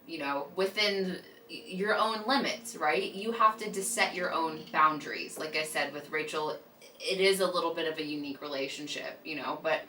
you know, within your own limits, right? You have to just set your own boundaries. Like I said, with Rachel, it is a little bit of a unique relationship, you know, but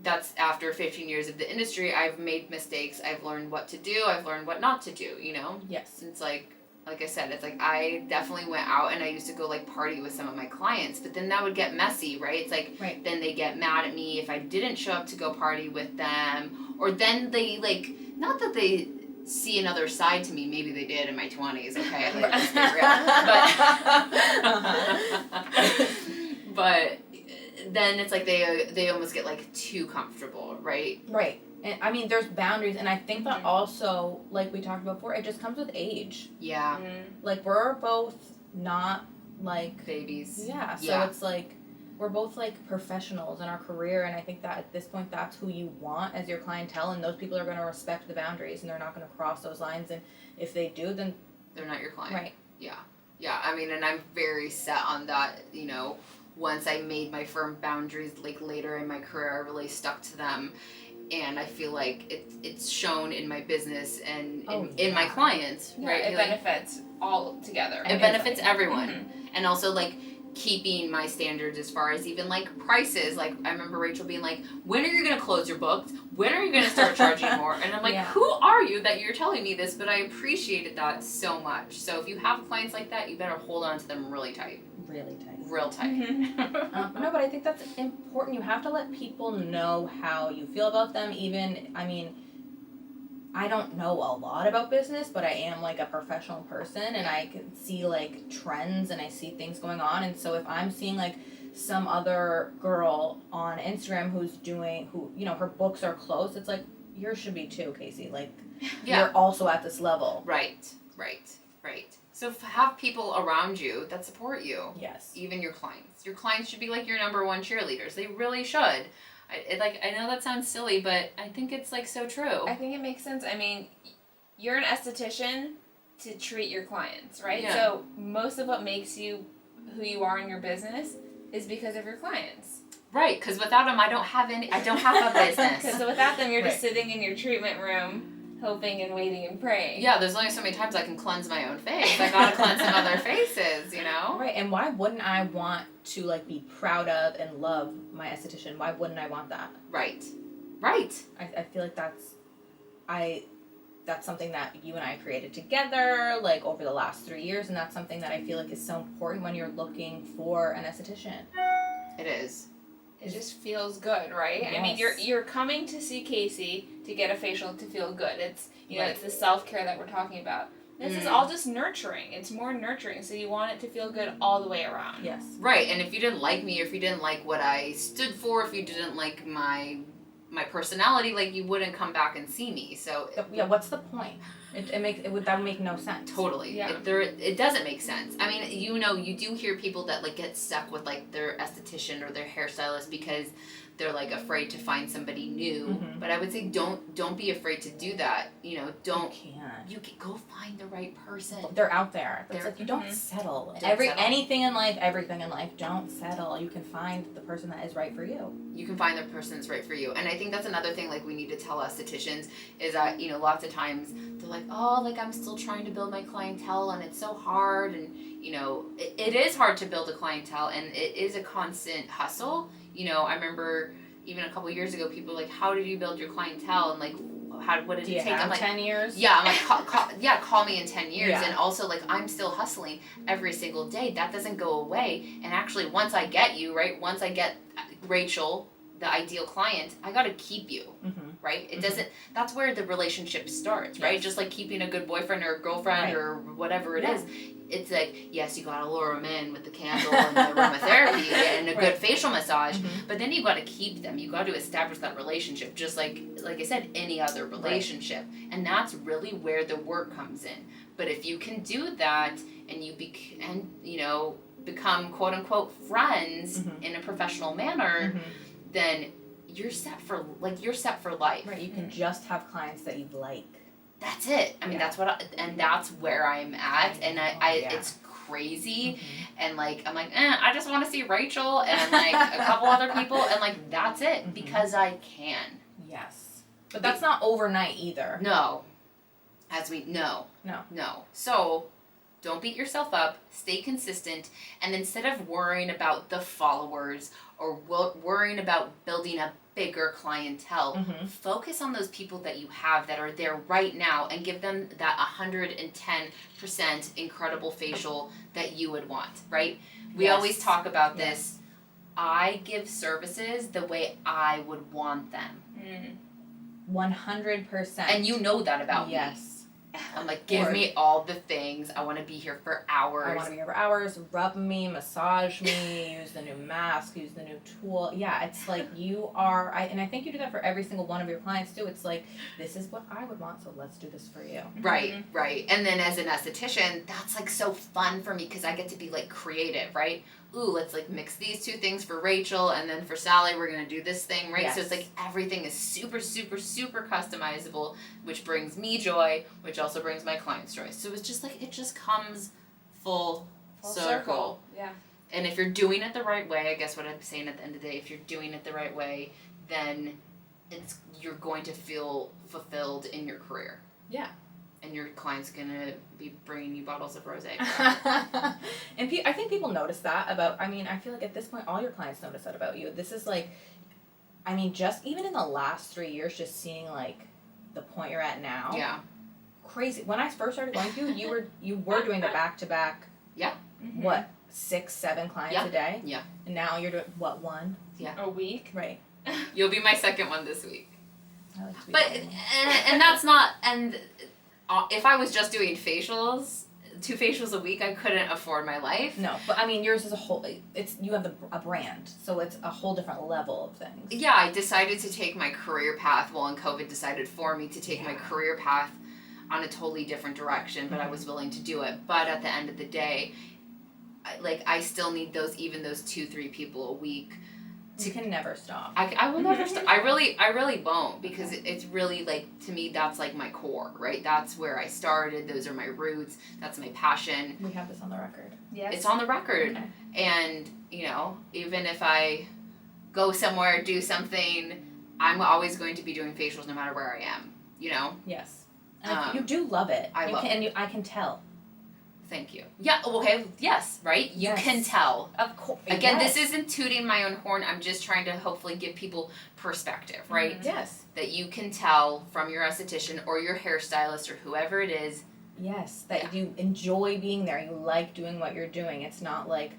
that's after 15 years of the industry. I've made mistakes. I've learned what to do. I've learned what not to do, you know? Yes. It's like I said, it's like I definitely went out and I used to go like party with some of my clients, but then that would get messy, right? It's like, then they get mad at me if I didn't show up to go party with them, or then they like, not that they see another side to me, maybe they did in my 20s, okay? Like, let's be real. But then it's like they almost get like too comfortable, right? Right. And I mean, there's boundaries, and I think that also, like we talked about before, it just comes with age. Yeah. Like, we're both not like Babies. Yeah. So it's like we're both like professionals in our career, and I think that at this point, that's who you want as your clientele, and those people are going to respect the boundaries, and they're not going to cross those lines. And if they do, then they're not your client. Right. Yeah. Yeah. I mean, and I'm very set on that. You know, once I made my firm boundaries, like later in my career, I really stuck to them. And I feel like it's shown in my business and in my clients, right? It benefits all together. It benefits everyone. And also, like, keeping my standards as far as even, like, prices. Like, I remember Rachel being like, when are you going to close your books? When are you going to start charging more? And I'm like, who are you that you're telling me this? But I appreciated that so much. So if you have clients like that, you better hold on to them really tight. Really tight. Real tight. No, but I think that's important. You have to let people know how you feel about them. Even, I mean, I don't know a lot about business, but I am like a professional person, and I can see like trends, and I see things going on. And so if I'm seeing like some other girl on Instagram who, you know, her books are closed, it's like, yours should be too, Kasey. Like, you're also at this level. Right. So have people around you that support you. Yes. Even your clients. Your clients should be like your number one cheerleaders. They really should. I know that sounds silly, but I think it's like so true. I think it makes sense. I mean, you're an esthetician to treat your clients, right? Yeah. So most of what makes you who you are in your business is because of your clients. Right, because without them, I don't have a business. Because without them, you're just sitting in your treatment room, hoping and waiting and praying. Yeah, there's only so many times I can cleanse my own face. I gotta cleanse some other faces, you know? Right, why wouldn't I want to like be proud of and love my esthetician? Why wouldn't I want that? Right. I feel like that's something that you and I created together, like over the last 3 years, and that's something that I feel like is so important when you're looking for an esthetician. It is. It just feels good, right? Yes. I mean, you're coming to see Kasey to get a facial to feel good. It's you know, Right. it's the self-care that we're talking about. This is all just nurturing. It's more nurturing, so you want it to feel good all the way around. Yes. Right, and if you didn't like me, or if you didn't like what I stood for, if you didn't like my personality, like, you wouldn't come back and see me. So Yeah, what's the point? That would make no sense. totally, Yeah. it doesn't make sense. I mean, you do hear people that like get stuck with like their esthetician or their hairstylist because they're like afraid to find somebody new. Mhm. But I would say don't be afraid to do that. You know, don't. You can't. You can go find the right person. They're out there. It's They're- like you don't settle. Don't settle. Anything in life, everything in life, don't settle. You can find the person that is right for you. You can find the person that's right for you. And I think that's another thing, like, we need to tell estheticians is that, you know, lots of times they're like, oh, like, I'm still trying to build my clientele and it's so hard. And, you know, it is hard to build a clientele and it is a constant hustle. You know, I remember even a couple years ago, people were like, how did you build your clientele? And, like, what did Do it you take? have I'm like, 10 years? yeah, I'm like, call me in 10 years. Yeah. And also, like, I'm still hustling every single day. That doesn't go away. And actually, once I get you, right, once I get Rachel, the ideal client, I got to keep you, Mm-hmm. right? It doesn't, that's where the relationship starts, right? Yes. Just like keeping a good boyfriend or girlfriend Right. or whatever it Yeah. is. It's like, yes, you got to lure them in with the candle and the aromatherapy and a good Right. facial massage. Mhm. But then you got to keep them. You got to establish that relationship, just like I said, any other relationship. And that's really where the work comes in. But if you can do that and you know, become quote unquote friends Mhm. in a professional manner, Mhm. then you're set for life. Right, you can just have clients that you like. That's it. I mean, Yeah. that's where I'm at, and I Yeah. it's crazy. Mhm. And like I'm like, I just want to see Rachel and like a couple other people, and like that's it Mhm. because I can. Yes. But that's not overnight either. No, no. So don't beat yourself up. Stay consistent, and instead of worrying about the followers or worrying about building a bigger clientele, Mhm. focus on those people that you have that are there right now and give them that 110% incredible facial that you would want, right? We Yes. always talk about this. I give services the way I would want them. 100%. And you know that about me. Yes. I'm like, give me all the things. I want to be here for hours. I want to be here for hours, rub me, massage me, use the new mask, use the new tool. Yeah, it's like you are, and I think you do that for every single one of your clients too. It's like, this is what I would want, so let's do this for you. Right. And then as an esthetician, that's like so fun for me because I get to be like creative, right? Ooh, let's like mix these two things for Rachel, and then for Sally, we're gonna do this thing, right? So Yes. it's like everything is super, super, super customizable, which brings me joy, which also brings my clients joy. So it's just like, it just comes full circle. Yeah. And if you're doing it the right way, I guess what I'm saying at the end of the day, if you're doing it the right way, then you're going to feel fulfilled in your career. Yeah. And your client's gonna be bringing you bottles of rosé. And I think people notice that about, I mean, I feel like at this point, all your clients notice that about you. This is like, I mean, just even in the last 3 years, just seeing like the point you're at now. Yeah. Crazy. When I first started going to you were doing the back-to-back, what, 6, 7 clients Yeah. a day? Yeah. And now you're doing, what, 1? A week. Right. You'll be my second one this week. I like to be But alone. and that's not, and if I was just doing facials, 2 facials a week, I couldn't afford my life. No, but I mean, yours is a whole, you have a brand, so it's a whole different level of things. Yeah, I decided to take my career path, and COVID decided for me to take my career path on a totally different direction, but I was willing to do it. But at the end of the day, I still need those 2-3 people a week. You can never stop. I will never stop. I really won't, because it's really like, to me, that's like my core, right? That's where I started. Those are my roots. That's my passion. We have this on the record. Yes. It's on the record. Okay. And, you know, even if I go somewhere, do something, I'm always going to be doing facials no matter where I am, you know? Yes. And you do love it. I love it. And I can tell. Thank you. Yeah, okay, yes, right? You Yes. can tell. Of course. Again, yes. this isn't tooting my own horn. I'm just trying to hopefully give people perspective, right? Yes. That you can tell from your esthetician or your hairstylist or whoever it is. Yes, that you enjoy being there. You like doing what you're doing. It's not like,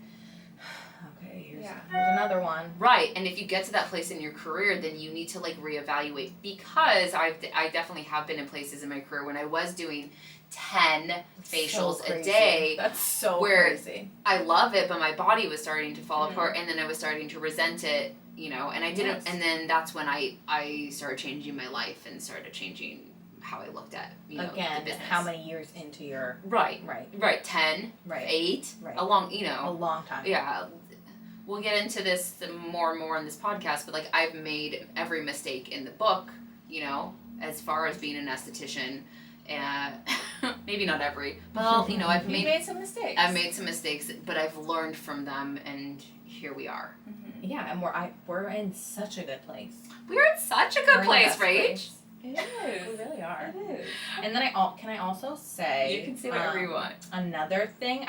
okay, here's another one. Right, and if you get to that place in your career, then you need to like reevaluate, because I definitely have been in places in my career when I was doing 10 facials a day. That's so where crazy. I love it, but my body was starting to fall apart, and then I was starting to resent it, you know, and I didn't, and then that's when I started changing my life and started changing how I looked at, you know, Again, the business. how many years into your... Right, 10, Right. 8, Right. a long, you know. A long time. Yeah. We'll get into this more and more on this podcast, but like I've made every mistake in the book, you know, as far as being an esthetician, and maybe not every, but you know, I've made some mistakes. I've made some mistakes, but I've learned from them, and here we are. Mm-hmm. Yeah, and we're in such a good place. We're in such a good We're in the place, best Rach. It We is. really are. It is. And then can I also say... You can say whatever you want. Another thing,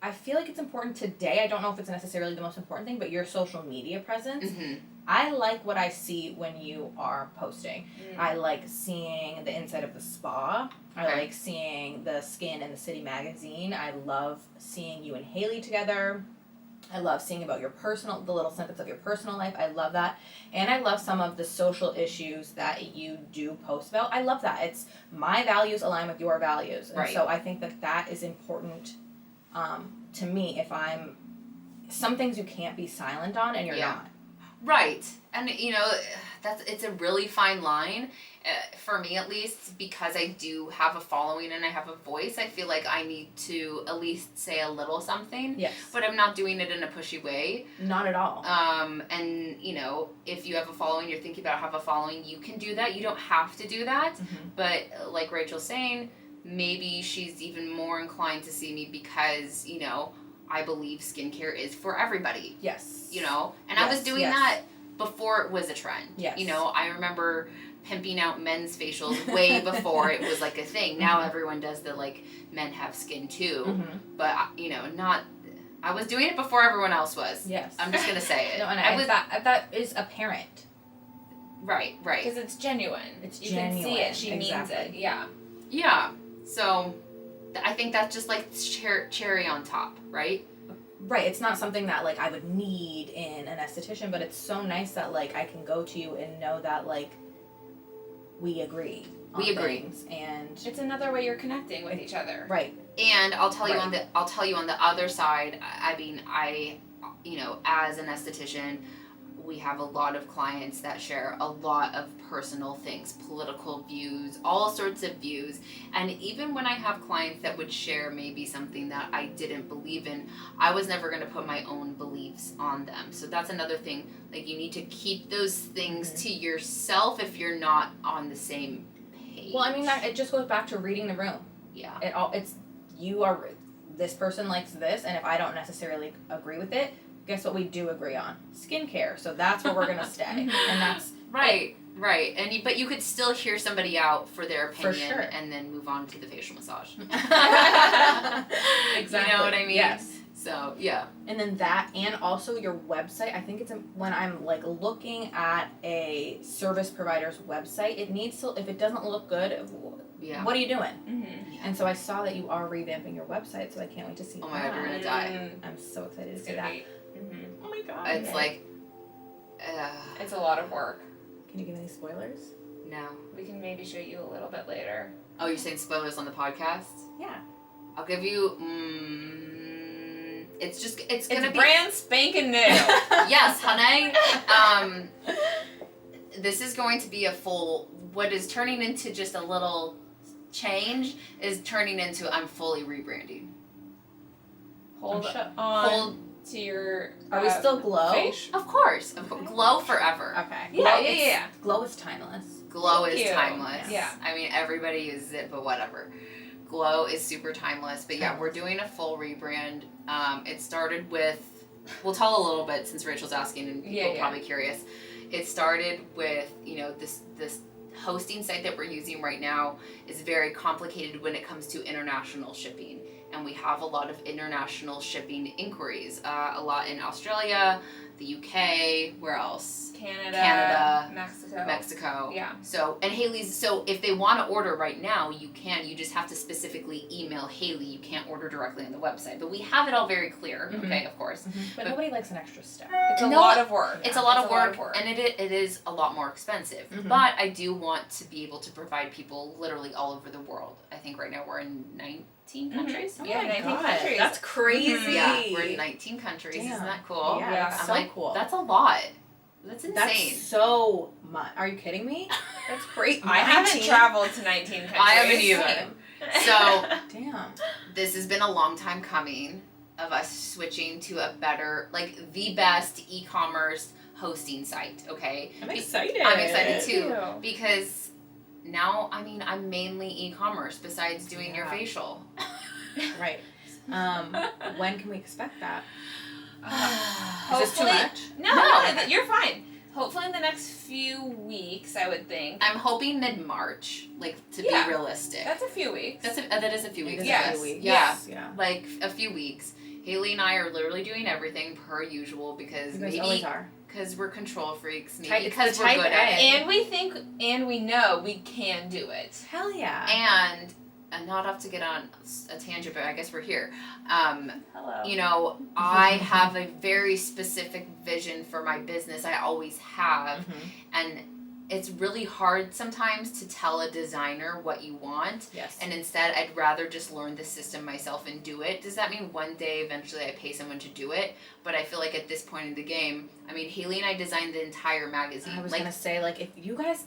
I feel like it's important today. I don't know if it's necessarily the most important thing, but your social media presence. Mm-hmm. I like what I see when you are posting. Mm. I like seeing the inside of the spa. I Okay. like seeing the skin in the City magazine. I love seeing you and Haley together. I love seeing about the little snippets of your personal life. I love that. And I love some of the social issues that you do post about. I love that. It's my values align with your values. And Right. so I think that is important to me. Some things you can't be silent on, and you're not. Right, and you know, it's a really fine line, for me at least, because I do have a following and I have a voice. I feel like I need to at least say a little something. Yes. But I'm not doing it in a pushy way. Not at all. And you know, if you have a following, you're thinking about have a following, you can do that. You don't have to do that. Mhm. But like Rachel's saying, maybe she's even more inclined to see me because, you know, I believe skincare is for everybody. Yes. You know, and I was Yes, doing yes. that before it was a trend. Yes. You know, I remember pimping out men's facials way before it was like a thing. Now everyone does the like men have skin too, Mhm. but you know, I was doing it before everyone else was. Yes. I'm just gonna say it. No, and that is apparent. Right. Because it's genuine. It's you can see genuine, it. She means exactly. it. Yeah. Yeah. So, I think that's just like cherry on top, right? Right, it's not something that like I would need in an esthetician, but it's so nice that like I can go to you and know that like we agree. On We agree. things, and It's another way you're connecting with each other. right. And I'll tell you Right. on the other side. I mean, you know, as an esthetician, we have a lot of clients that share a lot of personal things, political views, all sorts of views. And even when I have clients that would share maybe something that I didn't believe in, I was never going to put my own beliefs on them. So that's another thing. Like, you need to keep those things to yourself if you're not on the same page. Well, I mean it just goes back to reading the room. Yeah. This person likes this, and if I don't necessarily agree with it, guess what we do agree on? Skincare. So that's where we're gonna stay, and that's Right. But you could still hear somebody out for their opinion, For sure. and then move on to the facial massage. exactly. You know what I mean? Yes. So yeah. And then that, and also your website. I think when I'm like looking at a service provider's website, it needs to. If it doesn't look good, Yeah. what are you doing? Mm-hmm. And so I saw that you are revamping your website, so I can't wait to see. Oh my God, you're gonna die. I'm so excited to It's see gonna that. be. Mm-hmm. Oh my god. It's like, It's a lot of work. Can you give any spoilers? no. We can maybe show you a little bit later. Oh, you're saying spoilers on the podcast? Yeah. I'll give you. It's gonna be. brand spanking new. Yes, honey. This is going to be a full. What is turning into just a little change is turning into I'm fully rebranding. Hold I'm sure- on to your. Are we still glow? Face. Of course. Glow forever. Okay. Yeah, Glow, yeah. Glow is timeless. Glow Thank is you. timeless. Yeah. I mean, everybody uses it, but whatever. Glow is super timeless. But yeah, we're doing a full rebrand. It started with, we'll tell a little bit since Rachel's asking and people are probably curious. It started with, you know, this hosting site that we're using right now is very complicated when it comes to international shipping. And we have a lot of international shipping inquiries. A lot in Australia, the UK, where else? Canada, Mexico. Yeah. So, and Haley's, so if they want to order right now, you can. You just have to specifically email Haley. You can't order directly on the website. But we have it all very clear, okay, of course. But nobody likes an extra step. It's a lot of work. It's a lot of work, and it is a lot more expensive. But I do want to be able to provide people literally all over the world. I think right now we're in 19 countries. Oh Yeah, my 19 God. countries. That's crazy. Yeah, we're in 19 countries. Damn. Isn't that cool? Yeah, Yeah. that's I'm so like, cool. that's a lot. That's insane. That's so much. Are you kidding me? That's great. I haven't traveled to 19 countries. I haven't either. Same. So Damn. this has been a long time coming of us switching to a better, like the best e-commerce hosting site, okay? I'm excited. I'm excited too. Ew. Because now, I mean, I'm mainly e-commerce besides doing your Yeah. facial. Right. When can we expect that? Hopefully, Is this too much? No, you're fine. Hopefully in the next few weeks, I would think. I'm hoping mid-March, like, to Yeah. be realistic. That's a few weeks. That is a few It weeks. is Yes. a few weeks. Yeah. Yeah. Like, a few weeks. Haley and I are literally doing everything per usual because You guys maybe always are. because we're control freaks, maybe Type- because it's we're the good type at A. it. And we think, and we know we can do it. Hell yeah. And not off to get on a tangent, but I guess we're here. Hello. You know, I have a very specific vision for my business. I always have. And it's really hard sometimes to tell a designer what you want. Yes. And instead, I'd rather just learn the system myself and do it. Does that mean one day, eventually, I pay someone to do it? But I feel like at this point in the game, I mean, Haley and I designed the entire magazine. I was like, gonna say, like, if you guys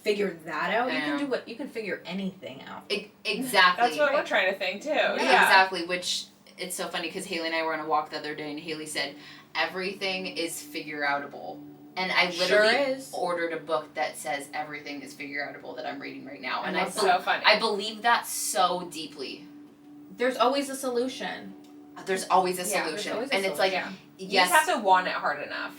figured that out, I you know. can do what you can figure anything out. exactly. That's what we're trying to think too. Yeah, Yeah. exactly. Which it's so funny because Haley and I were on a walk the other day, and Haley said everything is figure outable, and I literally Sure is. ordered a book that says everything is figure outable that I'm reading right now, and That's so funny. I believe that so deeply. There's always a solution. There's always a Yeah, there's solution, always a and it's like yeah. You yes, just have to want it hard enough.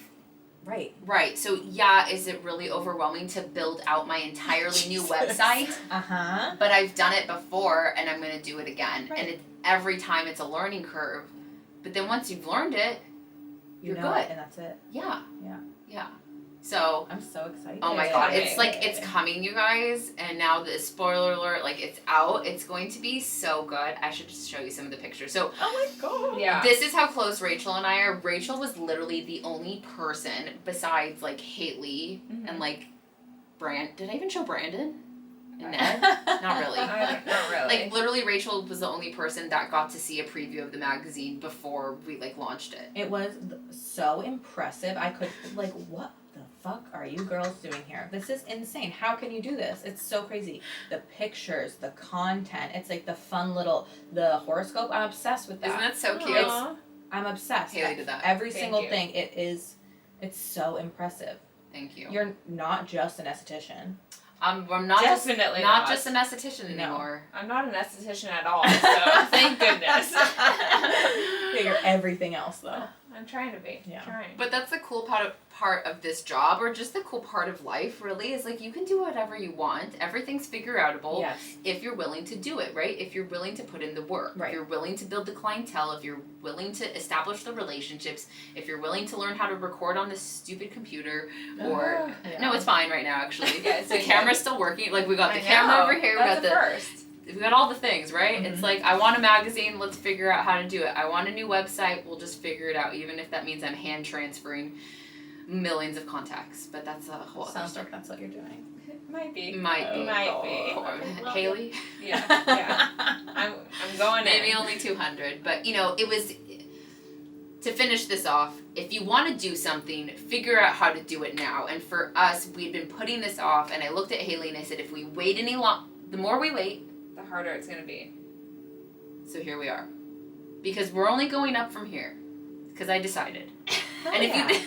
Right. right. So yeah, is it really overwhelming to build out my entirely new website? Uh-huh. But I've done it before, and I'm gonna do it again, Right. and every time it's a learning curve. But then once you've learned it, You you're know good. it, and that's it. Yeah. Yeah. Yeah. So, I'm so excited. oh my god, it's coming. like, it's coming, you guys, and now the spoiler alert, like, it's out. It's going to be so good. I should just show you some of the pictures. So, Oh my god. Yeah. this is how close Rachel and I are. Rachel was literally the only person besides, like, Haley and, like, did I even show Brandon? And Ned? Not really. Not really. Like, literally, Rachel was the only person that got to see a preview of the magazine before we, like, launched it. It was so impressive. I could, like, what the fuck are you girls doing here? This is insane. How can you do this? It's so crazy. The pictures, the content. It's like the fun little, the horoscope. I'm obsessed with that. Isn't that so cute? Aw. I'm obsessed. Haley did that. Every Thank single you. thing. It's so impressive. Thank you. You're not just an esthetician. I'm not Definitely not not. just an esthetician No. anymore. I'm not an esthetician at all, so thank goodness. Yeah, you're everything else though. I'm trying to be. Yeah. Trying. But that's the cool part of this job, or just the cool part of life, really, is like you can do whatever you want. Everything's figure outable Yes. if you're willing to do it, right? If you're willing to put in the work, Right. if you're willing to build the clientele, if you're willing to establish the relationships, if you're willing to learn how to record on this stupid computer, or Yeah. no, it's fine right now actually. Yeah, it's the okay. camera's still working. Like we got the I camera know. over here, That's we a got first. we got all the things, right? Mhm. It's like, I want a magazine, let's figure out how to do it. I want a new website, we'll just figure it out, even if that means I'm hand transferring millions of contacts. But that's a whole other Sounds story. like that's what you're doing. Might be. Might be. Might be. Poor Haley? Yeah. Yeah. I'm going Maybe in. only 200. But, you know, it was, to finish this off, if you want to do something, figure out how to do it now. And for us, we'd been putting this off, and I looked at Haley and I said, if we wait any long, the more we wait, The harder it's gonna be. so here we are. Because we're only going up from here. Because I decided. And if yeah. you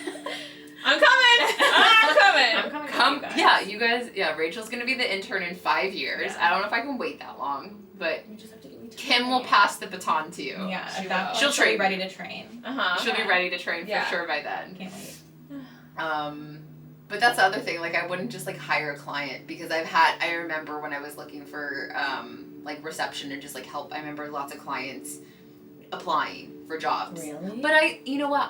I'm coming. I'm coming. I'm coming come, with you guys. yeah, you guys, yeah, Rachel's gonna be the intern in 5 years. Yeah. I don't know if I can wait that long, but You just have to give me time. Kim will pass the baton to you. Yeah, She at that will. point, She'll she'll be train. ready to train. Uh huh. She'll be ready to train Yeah. for sure by then. Can't wait. But that's the other thing. Like, I wouldn't just like hire a client because I remember when I was looking for like reception or just like help. I remember lots of clients applying for jobs. Really? But you know what?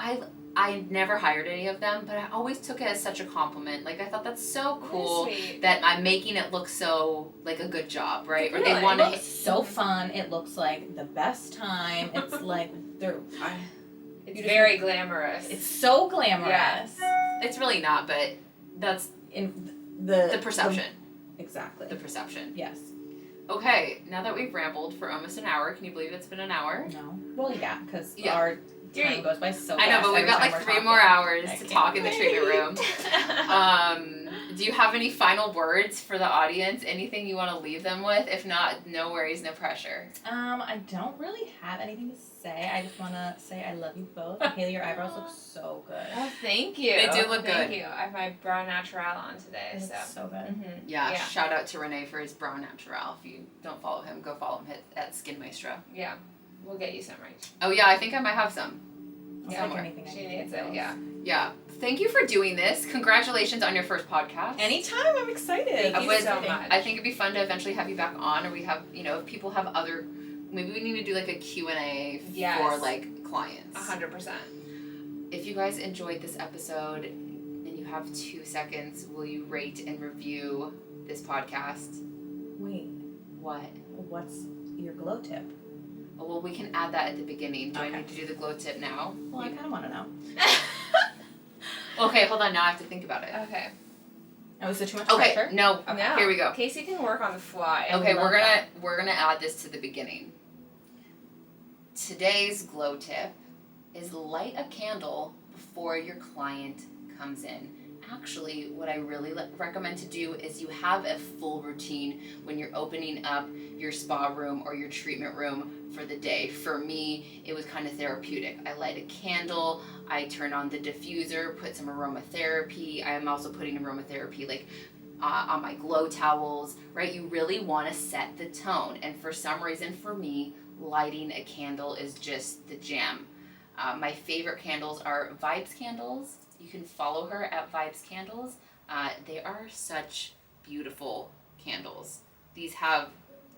I never hired any of them, but I always took it as such a compliment. Like, I thought that's so cool Sweet. that I'm making it look so like a good job, right? Or Really? they want It to. looks so fun. It looks like the best time. It's like It's very glamorous. it's so glamorous. It's really not, but that's In the perception. Exactly. The perception. Yes. Okay, now that we've rambled for almost an hour, can you believe it's been an hour? No. Well, yeah, because Yeah. our time goes by so fast. I know, but we've every got time like we're 3 talking. more hours I to can't talk in the wait. treatment room. Do you have any final words for the audience? Anything you want to leave them with? If not, no worries, no pressure. I don't really have anything to say. I just want to say I love you both. Haley, your eyebrows look so good. Oh, thank you. They do look Thank good. you. I have my brow natural on today, It so. looks so good. Mhm. Yeah, Yeah. shout out to Renee for his brow natural. If you don't follow him, go follow him at Skin Maestro. Yeah. We'll get you some, right? Oh yeah, I think I might have some. I'll Yeah. take Somewhere. anything I She can needs get it, those. yeah. Yeah. Thank you for doing this. Congratulations on your first podcast. Anytime, I'm excited. Thank I you would- so much. I think it'd be fun to eventually have you back on, or we have, if people have other, maybe we need to do like a Q&A Yes. for like clients. 100%. If you guys enjoyed this episode and you have 2 seconds, will you rate and review this podcast? Wait, What? what's your glow tip? Oh, well, we can add that at the beginning. Do I Okay. need to do the glow tip now? Well, I kind of want to know. Okay, hold on. Now I have to think about it. Okay. Oh, is it too much Okay, pressure? no. No. Here we go. Casey can work on the fly. Okay, love we're gonna add this to the beginning. Today's glow tip is light a candle before your client comes in. Actually, what I really recommend to do is you have a full routine when you're opening up your spa room or your treatment room for the day. For me, it was kind of therapeutic. I light a candle, I turn on the diffuser, put some aromatherapy. I am also putting aromatherapy like on my glow towels, right? You really want to set the tone. And for some reason, for me, lighting a candle is just the jam. My favorite candles are Vibes candles. You can follow her at Vibes Candles. They are such beautiful candles. These have,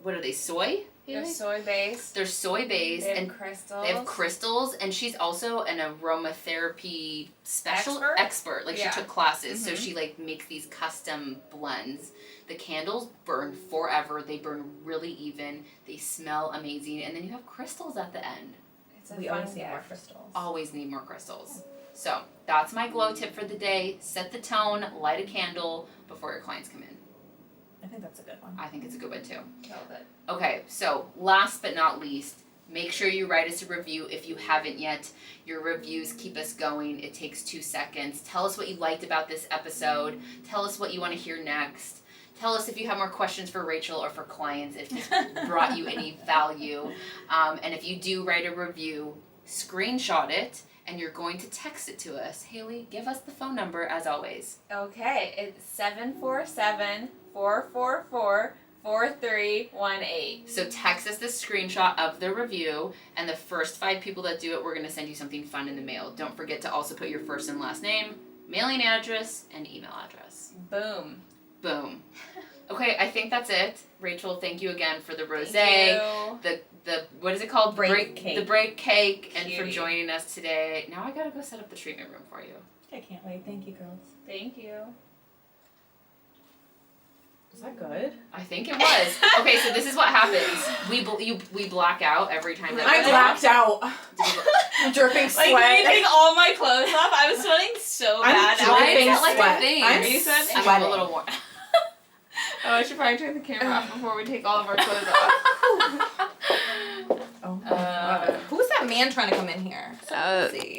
what are they, soy? They're Haley? soy based. They're soy based They have and crystals. they have crystals, and she's also an aromatherapy special expert. Like Yeah. she took classes, so Mhm. she like makes these custom blends. The candles burn forever. They burn really even. They smell amazing, and then you have crystals at the end. It's a We fun always need more gift. crystals. Always need more crystals. So that's my glow tip for the day. Set the tone, light a candle before your clients come in. I think that's a good one. I think it's a good one too. Killed it. Okay, so last but not least, make sure you write us a review if you haven't yet. Your reviews keep us going. It takes 2 seconds. Tell us what you liked about this episode. Tell us what you want to hear next. Tell us if you have more questions for Rachel or for clients, if this brought you any value. And if you do write a review, screenshot it, and you're going to text it to us. Haley, give us the phone number as always. Okay, it's 747-444-4318. So text us the screenshot of the review, and the first 5 people that do it, we're going to send you something fun in the mail. Don't forget to also put your first and last name, mailing address, and email address. Boom. Boom. Okay, I think that's it. Rachel, thank you again for the rosé, Thank you. the what is it called? Break cake. The break cake, and for Cutie. joining us today. Now I gotta go set up the treatment room for you. I can't wait. Thank you, girls. Thank you. Is that good? I think it was. Okay, so this is what happens. We black out every time that I we blacked out. talk. I'm dripping sweat. Like, when you take all my clothes off, I was sweating so I'm bad. dripping Why is that like sweat. a thing? I'm Are you sweating? I'm sweating. a little more. Oh, I should probably turn the camera off before we take all of our clothes off. Oh my God. Who's that man trying to come in here? So Uh, busy.